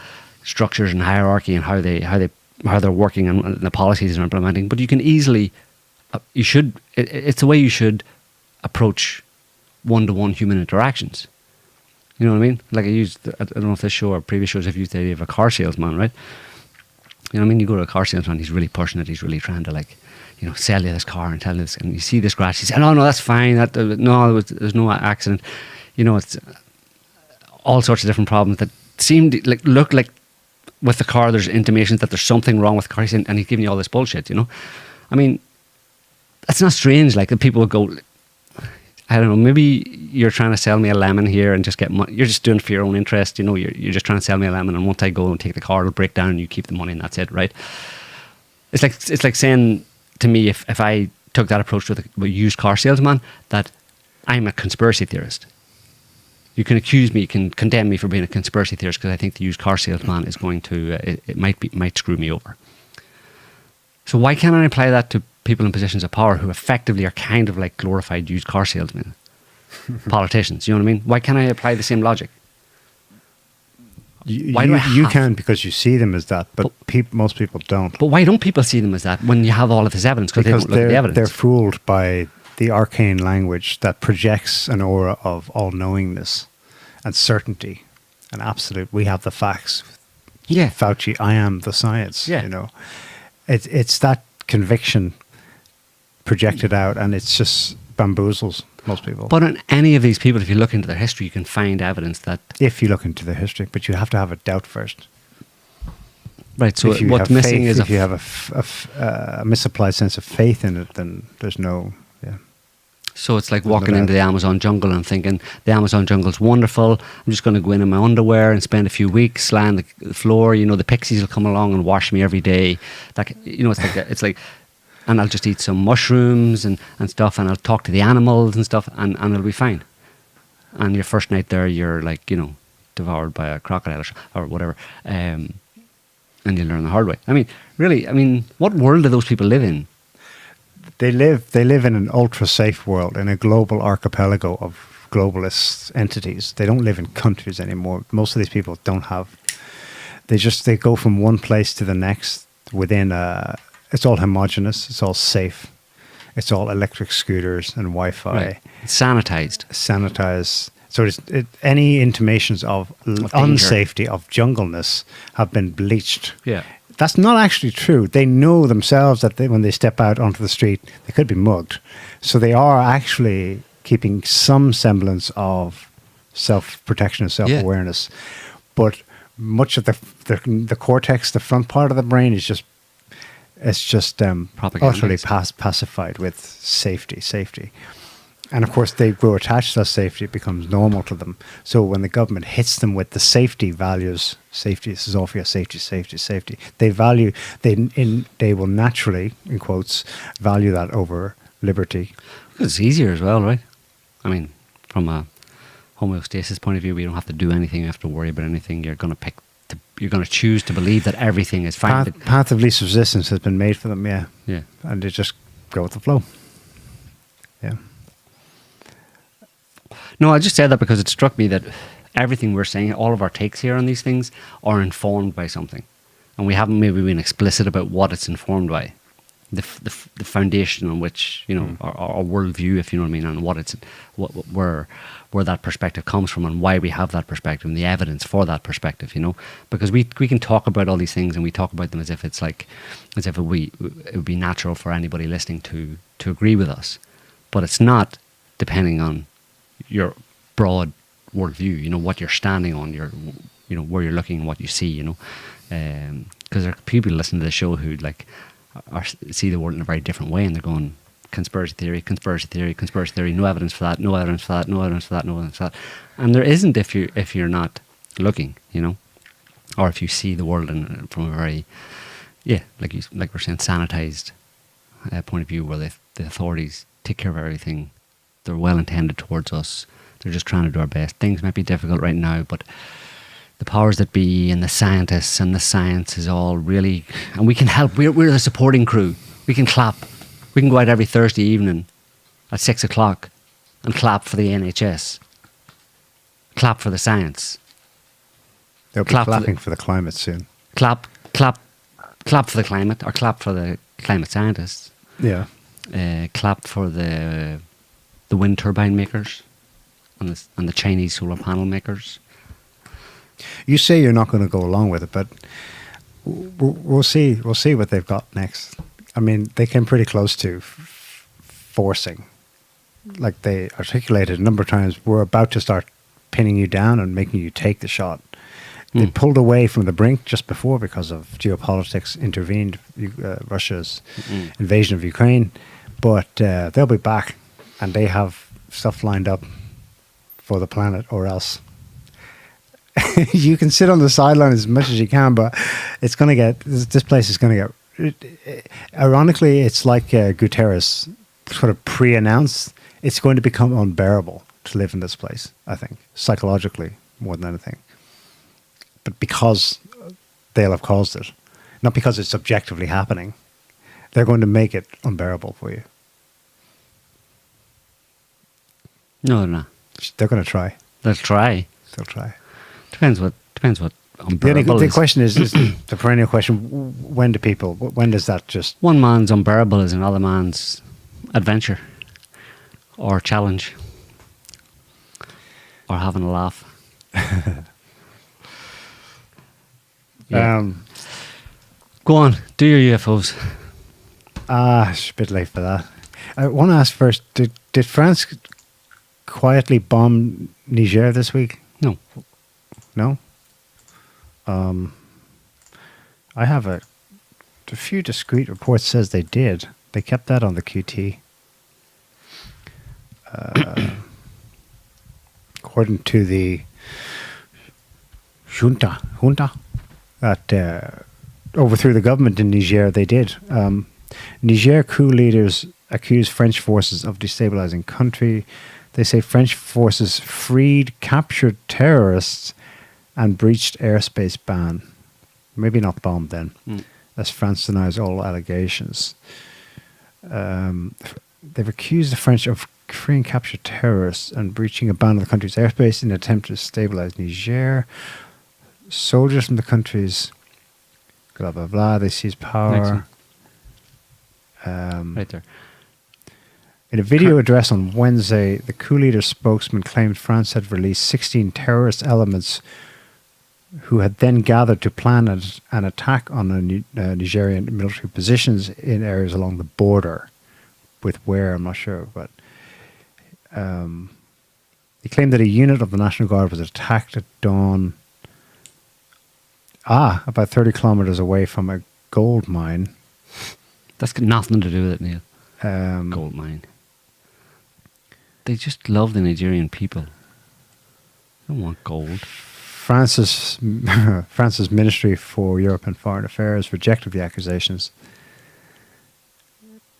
structures and hierarchy and how they're working and the policies they're implementing. But you can easily, it's the way you should approach one-to-one human interactions. You know what I mean? Like I don't know if this show or previous shows I've used the idea of a car salesman, right? You know what I mean? You go to a car salesman, he's really pushing it, he's really trying to sell you this car and tell you this, and you see the scratch, he says, no, that's fine, there's no accident. You know, it's all sorts of different problems that seem to look like with the car there's intimations that there's something wrong with the car, and he's giving you all this bullshit, you know? I mean, that's not strange, like, that people would go, I don't know, maybe you're trying to sell me a lemon here and just get money. You're just doing it for your own interest, you know, you're just trying to sell me a lemon, and once I go and take the car, it'll break down and you keep the money and that's it, right? It's like saying to me, if I took that approach with a used car salesman, that I'm a conspiracy theorist. You can accuse me, you can condemn me for being a conspiracy theorist because I think the used car salesman is going to, it might screw me over. So why can't I apply that to people in positions of power who effectively are kind of like glorified used car salesmen, politicians? You know what I mean? Why can't I apply the same logic? You can, because you see them as that, but most people don't. But why don't people see them as that when you have all of this evidence? Because they don't look at the evidence. They're fooled by the arcane language that projects an aura of all-knowingness and certainty and absolute. We have the facts. Yeah. Fauci, I am the science. Yeah. You know, it's that conviction projected out, and it's just bamboozles most people. But on any of these people, if you look into their history, you can find evidence that... If you look into their history, but you have to have a doubt first. Right, so what's missing is... If you have a misapplied sense of faith in it, then there's no... Yeah. So it's like walking into the Amazon jungle and thinking the Amazon jungle's wonderful. I'm just going to go in my underwear and spend a few weeks lying on the floor. You know, the pixies will come along and wash me every day. That, you know, it's like, and I'll just eat some mushrooms and stuff, and I'll talk to the animals and stuff, and it'll be fine. And your first night there, you're like, you know, devoured by a crocodile or whatever, and you learn the hard way. I mean, really, what world do those people live in? They live in an ultra-safe world, in a global archipelago of globalist entities. They don't live in countries anymore. Most of these people don't have... They go from one place to the next within it's all homogenous, it's all safe. It's all electric scooters and Wi-Fi. Right. Sanitized. So any intimations of unsafety, of jungleness, have been bleached. Yeah. That's not actually true. They know themselves that when they step out onto the street, they could be mugged. So they are actually keeping some semblance of self-protection and self-awareness. But much of the cortex, the front part of the brain, is just utterly pacified with safety. And of course, they grow attached to that safety. It becomes normal to them. So when the government hits them with the safety values, safety, this is all for your safety, they will naturally, in quotes, value that over liberty. It's easier as well, right? I mean, from a homeostasis point of view, we don't have to do anything, you have to worry about anything. You're going to choose to believe that everything is fine. Path of least resistance has been made for them, yeah. And they just go with the flow. Yeah. No, I just said that because it struck me that everything we're saying, all of our takes here on these things, are informed by something. And we haven't maybe been explicit about what it's informed by. The foundation on which, you know, our worldview, if you know what I mean, and where that perspective comes from and why we have that perspective and the evidence for that perspective, you know. Because we can talk about all these things and we talk about them as if it would be natural for anybody listening to agree with us. But it's not, depending on your broad worldview, you know, what you're standing on, you know, where you're looking, what you see, you know. Because there are people listening to the show who see the world in a very different way, and they're going, conspiracy theory, no evidence for that, no evidence for that. And there isn't if you're not looking, you know, or if you see the world from a very, like we're saying, sanitized point of view, where the authorities take care of everything. They're well intended towards us. They're just trying to do our best. Things might be difficult right now, but the powers that be and the scientists and the science is all really, and we can help. We're the supporting crew. We can clap. We can go out every Thursday evening at 6 o'clock and clap for the NHS. Clap for the science. They'll be clapping for the climate soon. Clap for the climate, or clap for the climate scientists. Yeah. Clap for the wind turbine makers and the Chinese solar panel makers. You say you're not going to go along with it, but we'll see. We'll see what they've got next. I mean, they came pretty close to forcing. Like they articulated a number of times, we're about to start pinning you down and making you take the shot. They pulled away from the brink just before because of geopolitics intervened, Russia's invasion of Ukraine. But they'll be back, and they have stuff lined up for the planet, or else. You can sit on the sideline as much as you can, but it's going to get, this place is going to get, ironically, it's like Guterres sort of pre-announced, it's going to become unbearable to live in this place, I think, psychologically more than anything. But because they'll have caused it, not because it's objectively happening, they're going to make it unbearable for you. No, they're not. They're going to try. They'll try. They'll try. Depends what unbearable the question is the perennial question, when does that just... One man's unbearable is another man's adventure or challenge or having a laugh. Yeah. Go on, do your UFOs. It's a bit late for that. I want to ask first, did France quietly bomb Niger this week? No. No? I have a few discrete reports says they did. They kept that on the QT. according to the junta that overthrew the government in Niger, they did. Niger coup leaders accused French forces of destabilizing country. They say French forces freed captured terrorists and breached airspace ban. Maybe not bombed then, as France denies all allegations. They've accused the French of freeing captured terrorists and breaching a ban on the country's airspace in an attempt to stabilize Niger. Soldiers from the country's blah, blah, blah, they seized power. Right there. In a video address on Wednesday, the coup leader spokesman claimed France had released 16 terrorist elements who had then gathered to plan an attack on Nigerian military positions in areas along the border. With where, I'm not sure, but he claimed that a unit of the National Guard was attacked at dawn, about 30 kilometers away from a gold mine. That's got nothing to do with it, Neil. Gold mine. They just love the Nigerian people. They don't want gold. France's Ministry for Europe and Foreign Affairs rejected the accusations.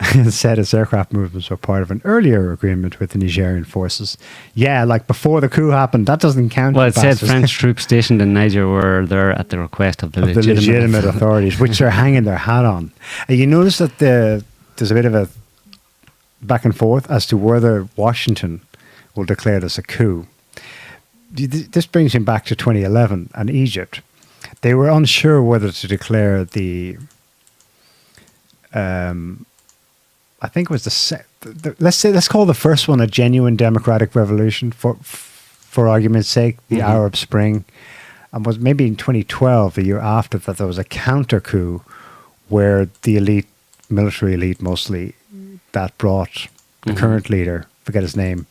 It said its aircraft movements were part of an earlier agreement with the Nigerian forces. Yeah, like before the coup happened. That doesn't count. Well, it said French troops stationed in Niger were there at the request of the legitimate authorities, which they're hanging their hat on. You notice that there's a bit of a back and forth as to whether Washington will declare this a coup. This brings him back to 2011 and Egypt. They were unsure whether to declare the I think it was let's call the first one a genuine democratic revolution for argument's sake, the Arab Spring, and was maybe in 2012, the year after that, there was a counter coup where the military elite mostly, that brought the current leader, forget his name,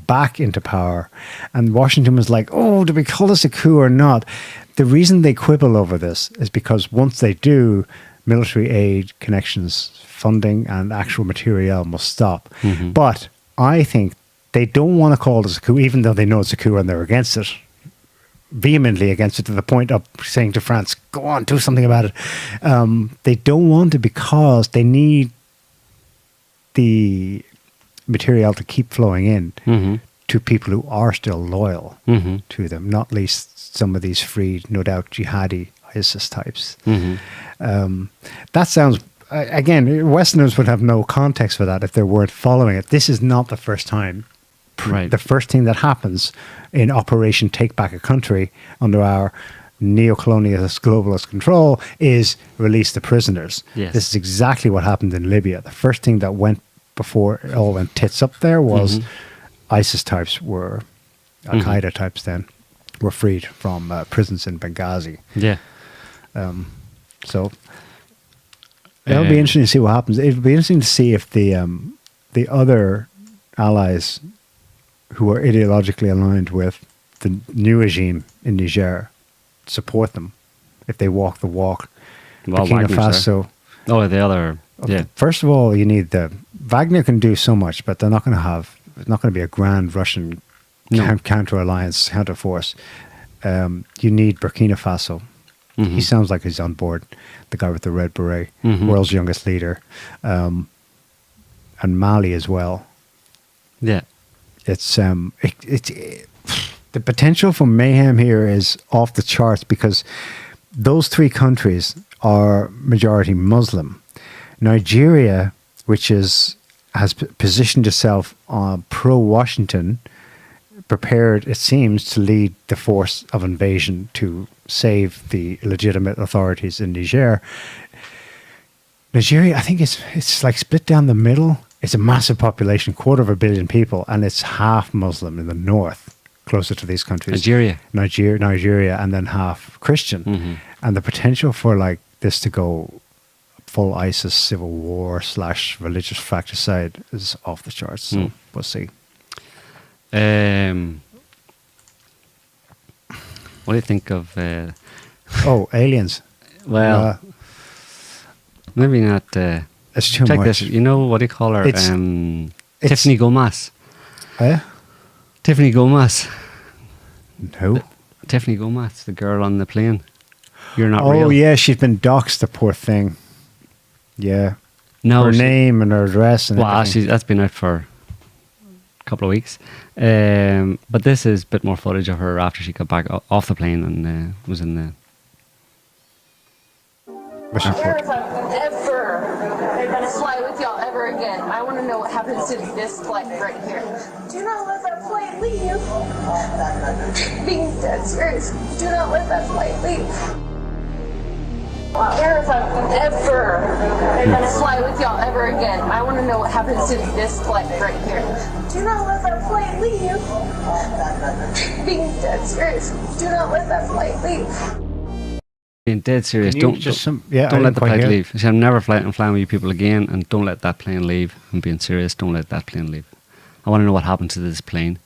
back into power, and Washington was like, "Oh, do we call this a coup or not?" The reason they quibble over this is because once they do, military aid, connections, funding, and actual materiel must stop. But I think they don't want to call this a coup, even though they know it's a coup and they're against it, vehemently against it, to the point of saying to France, "Go on, do something about it." They don't want it because they need the material to keep flowing in to people who are still loyal to them, not least some of these freed, no doubt, jihadi ISIS types. That sounds, again, Westerners would have no context for that if they weren't following it. This is not the first time. Right. The first thing that happens in Operation Take Back a Country under our neo-colonialist globalist control is release the prisoners. Yes. This is exactly what happened in Libya. The first thing that went before it all went tits up there was ISIS types were, Al-Qaeda types then, were freed from prisons in Benghazi. Yeah. So it'll be interesting to see what happens. It'll be interesting to see if the other allies who are ideologically aligned with the new regime in Niger support them if they walk the walk. Well, Burkina Wagner's Faso. there. Oh, the other. Yeah. First of all, you need Wagner can do so much, but they're not going to have. It's not going to be a grand Russian counter-alliance, counter-force. You need Burkina Faso. He sounds like he's on board. The guy with the red beret, world's youngest leader, and Mali as well. Yeah. It's the potential for mayhem here is off the charts because those three countries are majority Muslim. Nigeria, which has positioned itself pro-Washington, prepared, it seems, to lead the force of invasion to save the legitimate authorities in Niger. Nigeria, I think it's like split down the middle. It's a massive population, 250 million people, and it's half Muslim in the north, closer to these countries. Nigeria, and then half Christian. And the potential for like this to go full ISIS civil war / religious fratricide is off the charts. So we'll see. What do you think of? Aliens. Well, maybe not. It's too check much. this. You know what do you call her? It's Tiffany Gomez. Eh? Tiffany Gomez. No. Tiffany Gomez, the girl on the plane. You're not Oh, real. yeah, she's been doxxed, the poor thing. Yeah. No, her name and her address and well, everything. that's been out for a couple of weeks. But this is a bit more footage of her after she got back off the plane and was in the... Mission If Fort. I'm ever fly with y'all ever again, I want to know what happens to this flight right here. Do not let that flight leave. Being dead serious. Do not let that flight leave. If I'm ever fly with y'all ever again, I want to know what happens to this flight right here. Do not let that flight leave. Being dead serious. Do not let that flight leave. Being dead serious, Can you don't just don't, yeah, I don't didn't let the quite plane hear. leave. She said, I'm never flying with you people again, and don't let that plane leave. I'm being serious, don't let that plane leave. I want to know what happened to this plane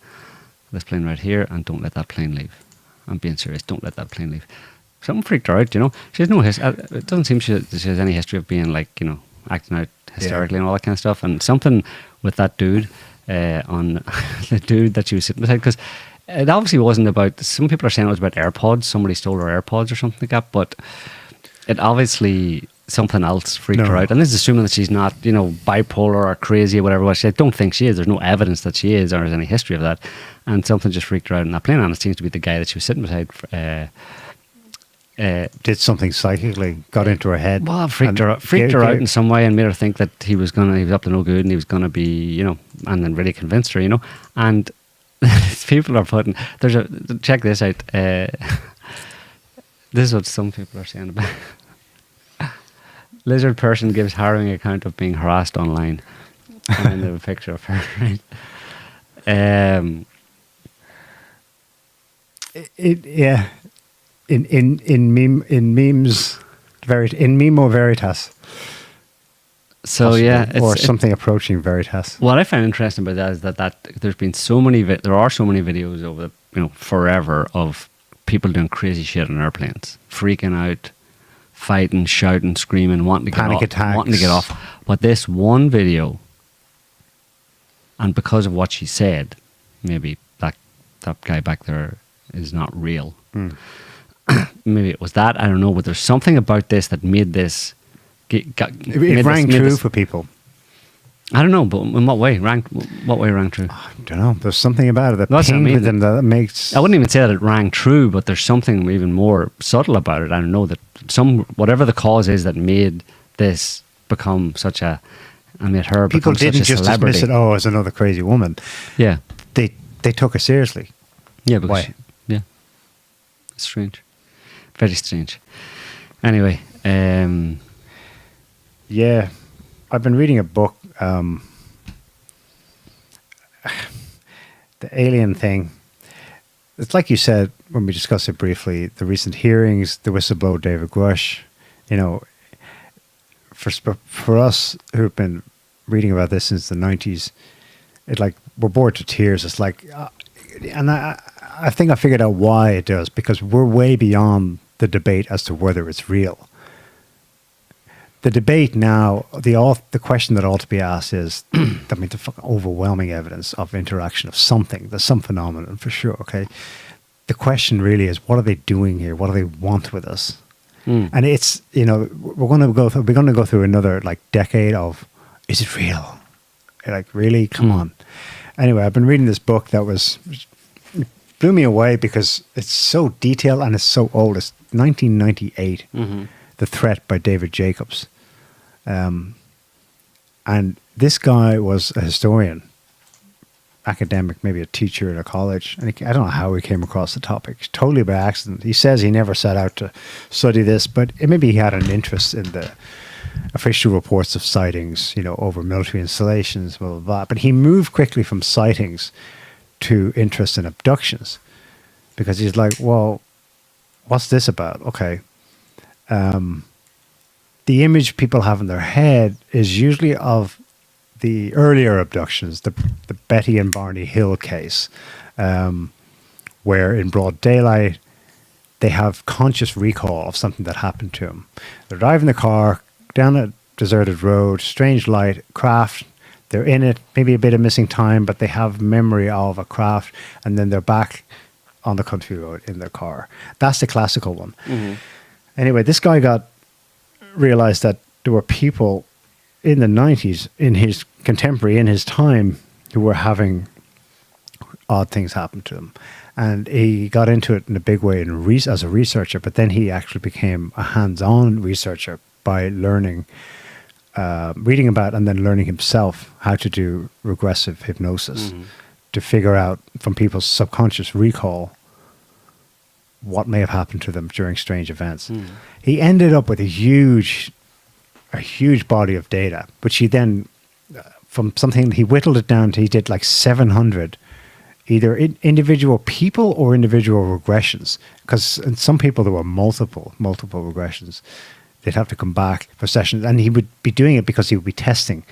right here, and don't let that plane leave. I'm being serious, don't let that plane leave. Something freaked her out, you know. She has no history. It doesn't seem she has any history of being like, you know, acting out hysterically and all that kind of stuff. And something with that dude on the dude that she was sitting beside, because it obviously wasn't about, some people are saying it was about AirPods, somebody stole her AirPods or something like that, but it obviously, something else freaked her out. And this is assuming that she's not, you know, bipolar or crazy or whatever. I don't think she is. There's no evidence that she is or there's any history of that. And something just freaked her out in that plane, and it seems to be the guy that she was sitting beside. Did something psychically, got into her head. Well, freaked her out in some way and made her think that he was up to no good and he was gonna be, you know, and then really convinced her, you know. And people are putting, check this out. This is what some people are saying about lizard person gives harrowing account of being harassed online, and then they have a picture of her. Right? Yeah. In memes, in Memo Veritas. So possibly, yeah, or something approaching Veritas. What I find interesting about that is that there's been there are so many videos over forever of people doing crazy shit on airplanes, freaking out, fighting, shouting, screaming, wanting to Panic get off, attacks. wanting to get off. But this one video, and because of what she said, maybe that guy back there is not real. Maybe it was that, I don't know, but there's something about this that made this It rang true for people. I don't know, but in what way? What way rang true? I don't know. There's something about it that That's what I pinged mean. with them that makes. I wouldn't even say that it rang true, but there's something even more subtle about it. I don't know, that whatever the cause is that made this become such a, and made her People become didn't such a just celebrity. dismiss it. Oh, it's another crazy woman. Yeah, They took her seriously. yeah, because Why? yeah, it's strange, very strange. Anyway, Yeah, I've been reading a book, the alien thing. It's like you said when we discussed it briefly, the recent hearings, the whistleblower David Grush, you know, for us who've been reading about this since the 90s, it like, we're bored to tears. It's like, and I think I figured out why it does, because we're way beyond the debate as to whether it's real. The debate now, the question that ought to be asked is, I mean, the fucking overwhelming evidence of interaction of something. There's some phenomenon for sure, okay? The question really is, what are they doing here? What do they want with us? And it's, you know, we're going to go through another like decade of, is it real? Like, really? Come on. Anyway, I've been reading this book that blew me away because it's so detailed and it's so old. It's 1998, The Threat by David Jacobs. And this guy was a historian, academic, maybe a teacher at a college. And I don't know how he came across the topic, totally by accident. He says he never set out to study this, but maybe he had an interest in the official reports of sightings, you know, over military installations, blah, blah, blah. But he moved quickly from sightings to interest in abductions because he's like, well, what's this about? Okay. The image people have in their head is usually of the earlier abductions, the Betty and Barney Hill case, where in broad daylight, they have conscious recall of something that happened to them. They're driving the car down a deserted road, strange light, craft. They're in it, maybe a bit of missing time, but they have memory of a craft, and then they're back on the country road in their car. That's the classical one. Anyway, this guy realized that there were people in the 90s, in his contemporary, in his time, who were having odd things happen to them. And he got into it in a big way as a researcher, but then he actually became a hands-on researcher by learning, reading about and then learning himself how to do regressive hypnosis to figure out from people's subconscious recall what may have happened to them during strange events. He ended up with a huge body of data, which he then, from something, he whittled it down to, he did like 700 either individual people or individual regressions, because in some people there were multiple regressions. They'd have to come back for sessions, and he would be doing it because he would be testing.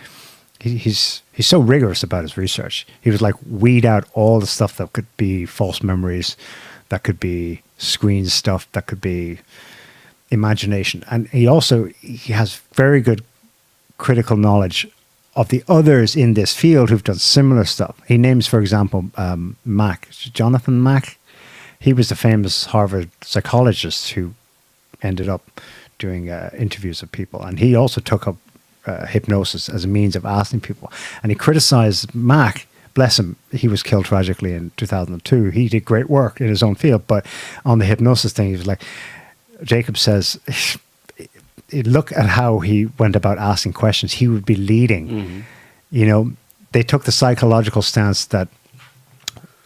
He's so rigorous about his research. He was like, weed out all the stuff that could be false memories, that could be screen stuff, that could be imagination. And he has very good critical knowledge of the others in this field who've done similar stuff. He names, for example, Jonathan Mack. He was the famous Harvard psychologist who ended up doing interviews of people. And he also took up hypnosis as a means of asking people. And he criticized Mack. Bless him, he was killed tragically in 2002. He did great work in his own field, but on the hypnosis thing, he was like, Jacob says, look at how he went about asking questions. He would be leading. You know, they took the psychological stance that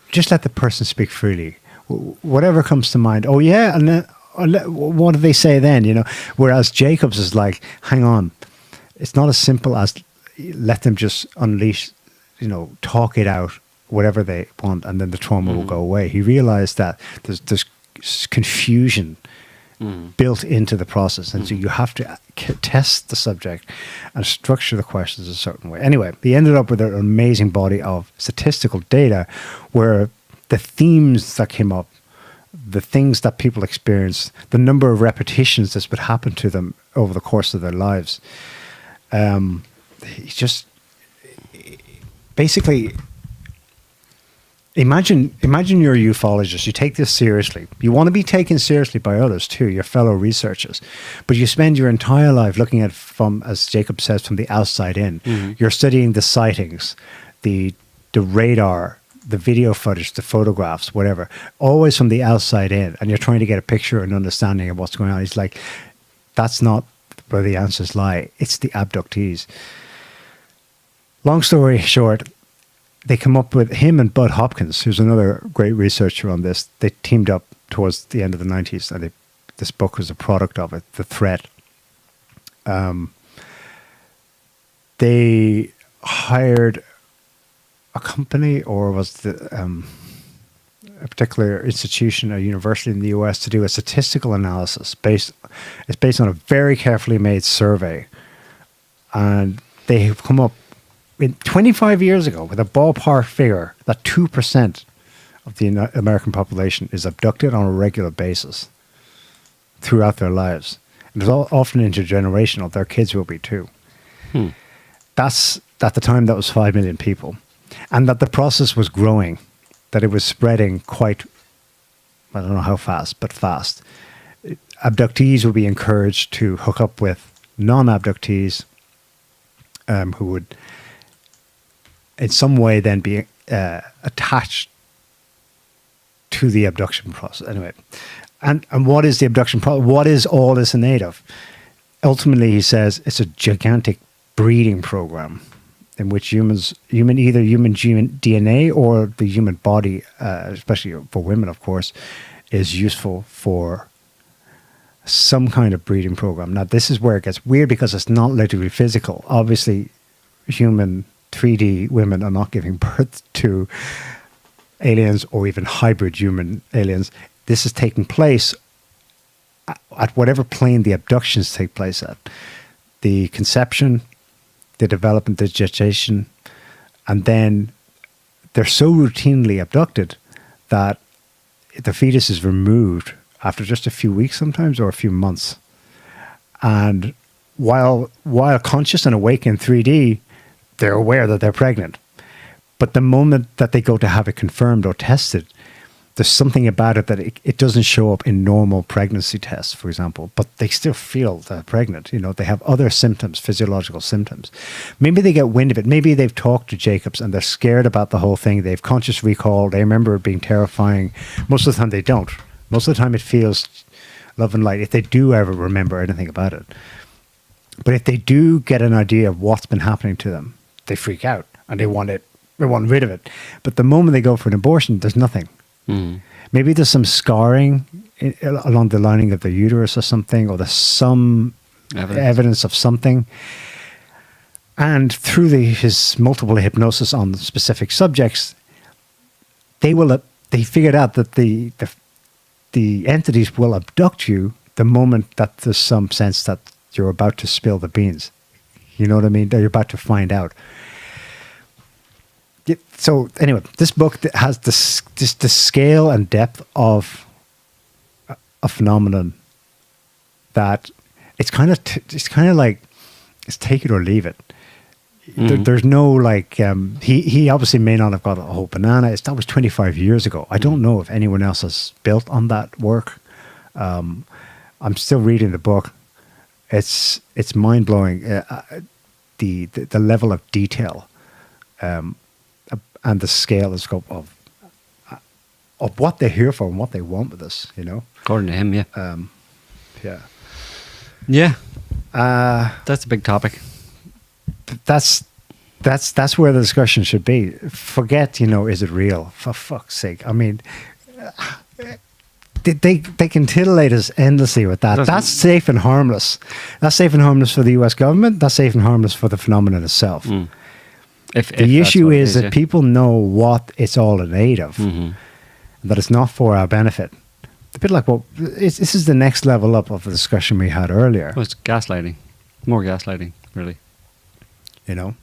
just let the person speak freely. Whatever comes to mind. Oh, yeah, and then, what do they say then? You know, whereas Jacobs is like, hang on, it's not as simple as let them just unleash, you know, talk it out, whatever they want, and then the trauma will go away. He realized that there's confusion built into the process, and so you have to test the subject and structure the questions a certain way. Anyway, he ended up with an amazing body of statistical data where the themes that came up, the things that people experienced, the number of repetitions this would happen to them over the course of their lives. He just basically, imagine you're a ufologist. You take this seriously. You want to be taken seriously by others too, your fellow researchers. But you spend your entire life looking at it from, as Jacob says, from the outside in. You're studying the sightings, the radar, the video footage, the photographs, whatever, always from the outside in. And you're trying to get a picture and understanding of what's going on. He's like, that's not where the answers lie. It's the abductees. Long story short, they come up with him and Bud Hopkins, who's another great researcher on this. They teamed up towards the end of the 90s, and this book was a product of it, The Threat. They hired a company, or was a particular institution, a university in the US, to do a statistical analysis. It's based on a very carefully made survey. And they have come up 25 years ago with a ballpark figure that 2% of the American population is abducted on a regular basis throughout their lives. And it's often intergenerational. Their kids will be too. That's, at the time, that was 5 million people. And that the process was growing, that it was spreading quite, I don't know how fast, but fast. Abductees would be encouraged to hook up with non-abductees who would in some way then be attached to the abduction process. Anyway, and what is the abduction process? What is all this in aid of? Ultimately, he says it's a gigantic breeding program in which human DNA or the human body, especially for women, of course, is useful for some kind of breeding program. Now, this is where it gets weird because it's not literally physical. Obviously, human 3D women are not giving birth to aliens or even hybrid human aliens. This is taking place at whatever plane the abductions take place at. The conception, the development, the gestation, and then they're so routinely abducted that the fetus is removed after just a few weeks sometimes, or a few months. And while conscious and awake in 3D, they're aware that they're pregnant. But the moment that they go to have it confirmed or tested, there's something about it that it doesn't show up in normal pregnancy tests, for example, but they still feel they're pregnant. You know, they have other symptoms, physiological symptoms. Maybe they get wind of it. Maybe they've talked to Jacobs and they're scared about the whole thing. They've conscious recall. They remember it being terrifying. Most of the time they don't. Most of the time it feels love and light if they do ever remember anything about it. But if they do get an idea of what's been happening to them, they freak out and they want rid of it. But the moment they go for an abortion, there's nothing. Mm. Maybe there's some scarring along the lining of the uterus or something, or there's some evidence of something. And through his multiple hypnosis on specific subjects, they figured out that the entities will abduct you the moment that there's some sense that you're about to spill the beans. You know what I mean? That you're about to find out. So anyway, this book has the scale and depth of a phenomenon that it's kind of like it's take it or leave it. There's no like he obviously may not have got a whole banana. That was 25 years ago. I don't know if anyone else has built on that work. I'm still reading the book. It's mind blowing. The level of detail. And the scale and scope of what they're here for and what they want with us, you know. According to him, yeah. Yeah. That's a big topic. That's where the discussion should be. Forget, you know, is it real? For fuck's sake. I mean, they can titillate us endlessly with that. That's safe and harmless. That's safe and harmless for the US government. That's safe and harmless for the phenomenon itself. Mm. The issue is that people know what it's all in aid of, that it's not for our benefit. A bit like this is the next level up of the discussion we had earlier. Well, it's gaslighting. More gaslighting, really. You know?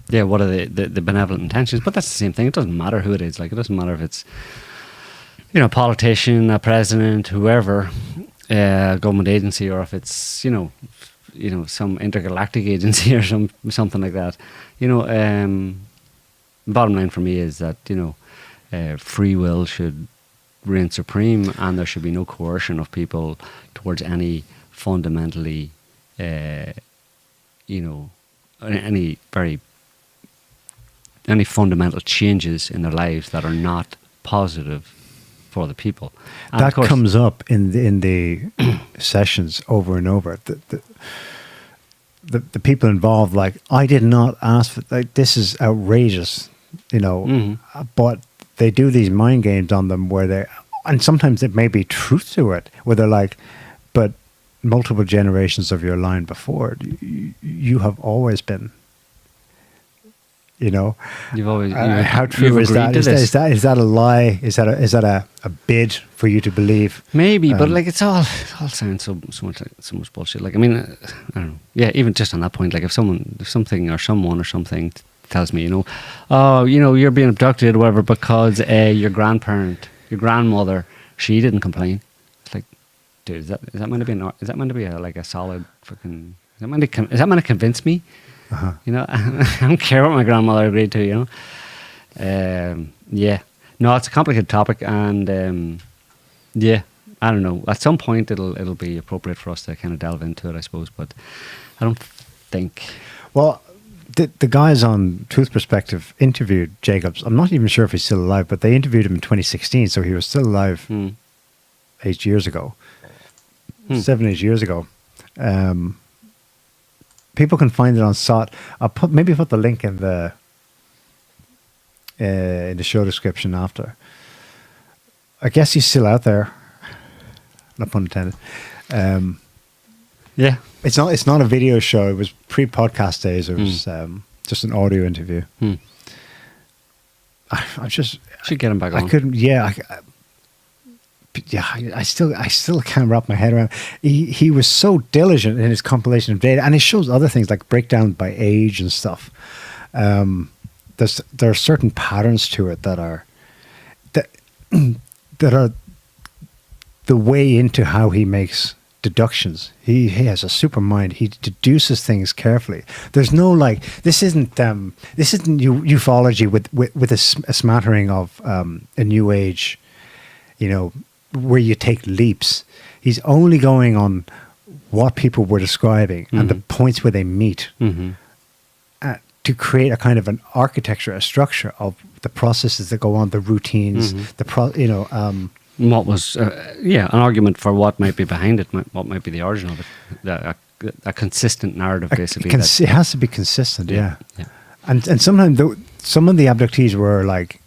Yeah, what are the benevolent intentions? But that's the same thing. It doesn't matter who it is. Like, it doesn't matter if it's, you know, a politician, a president, whoever, a government agency, or if it's, you know, some intergalactic agency or something like that. You know, bottom line for me is that, you know, free will should reign supreme, and there should be no coercion of people towards any fundamentally, you know, any fundamental changes in their lives that are not positive for the people. And that comes up in the sessions over and over. The people involved, like, I did not ask for, like, this is outrageous, you know, but they do these mind games on them where and sometimes it may be truth to it, where they're like, but multiple generations of your line before, you have always been, you know. You've always how true is that? Is that a lie? Is that a bid for you to believe? Maybe, but like it all sounds so much bullshit. Like, I mean, I don't know. Yeah, even just on that point, like if someone tells me, you know, oh, you know, you're being abducted or whatever because your grandmother, she didn't complain. It's like, dude, is that meant to be like a solid fucking? Is that meant to convince me? You know, I don't care what my grandmother agreed to, you know. Yeah, no, it's a complicated topic, and yeah, I don't know. At some point, it'll be appropriate for us to kind of delve into it, I suppose. But I don't think. Well, the guys on Truth Perspective interviewed Jacobs. I'm not even sure if he's still alive, but they interviewed him in 2016, so he was still alive 8 years ago, 7, 8 years ago. People can find it on SOT. I'll put the link in the show description after. I guess he's still out there. No pun intended. Yeah, it's not a video show. It was pre-podcast days. It was just an audio interview. I just should get him back on. I couldn't. Yeah. I still can't wrap my head around. He was so diligent in his compilation of data, and it shows other things like breakdown by age and stuff. There are certain patterns to it that are the way into how he makes deductions. He has a super mind. He deduces things carefully. There's no like this isn't ufology with a smattering of a new age, you know, where you take leaps. He's only going on what people were describing and the points where they meet to create a kind of an architecture, a structure of the processes that go on, the routines, what was an argument for what might be behind it, what might be the origin of it, a consistent narrative, basically. It has to be consistent, yeah. Yeah. And sometimes some of the abductees were like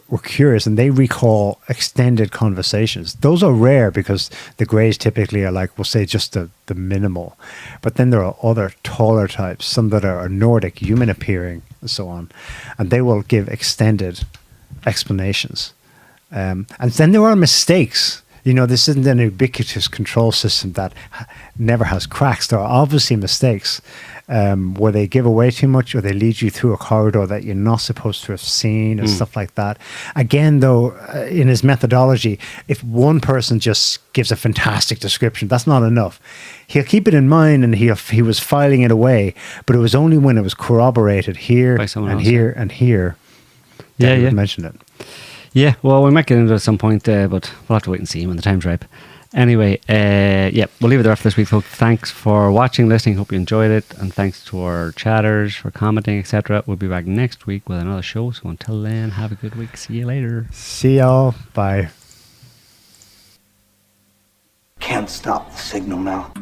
were curious, and they recall extended conversations. Those are rare because the greys typically are like, we'll say, just the minimal. But then there are other taller types, some that are Nordic, human appearing, and so on, and they will give extended explanations. And then there are mistakes. You know, this isn't an ubiquitous control system that never has cracks. There are obviously mistakes where they give away too much, or they lead you through a corridor that you're not supposed to have seen, and stuff like that. Again, though, in his methodology, if one person just gives a fantastic description, that's not enough. He'll keep it in mind, and he was filing it away, but it was only when it was corroborated here and here and here that he would mention it. Yeah, well, we might get into it at some point, but we'll have to wait and see when the time's ripe. Anyway, we'll leave it there for this week, folks. Thanks for watching, listening. Hope you enjoyed it. And thanks to our chatters for commenting, etc. We'll be back next week with another show. So until then, have a good week. See you later. See y'all. Bye. Can't stop the signal now.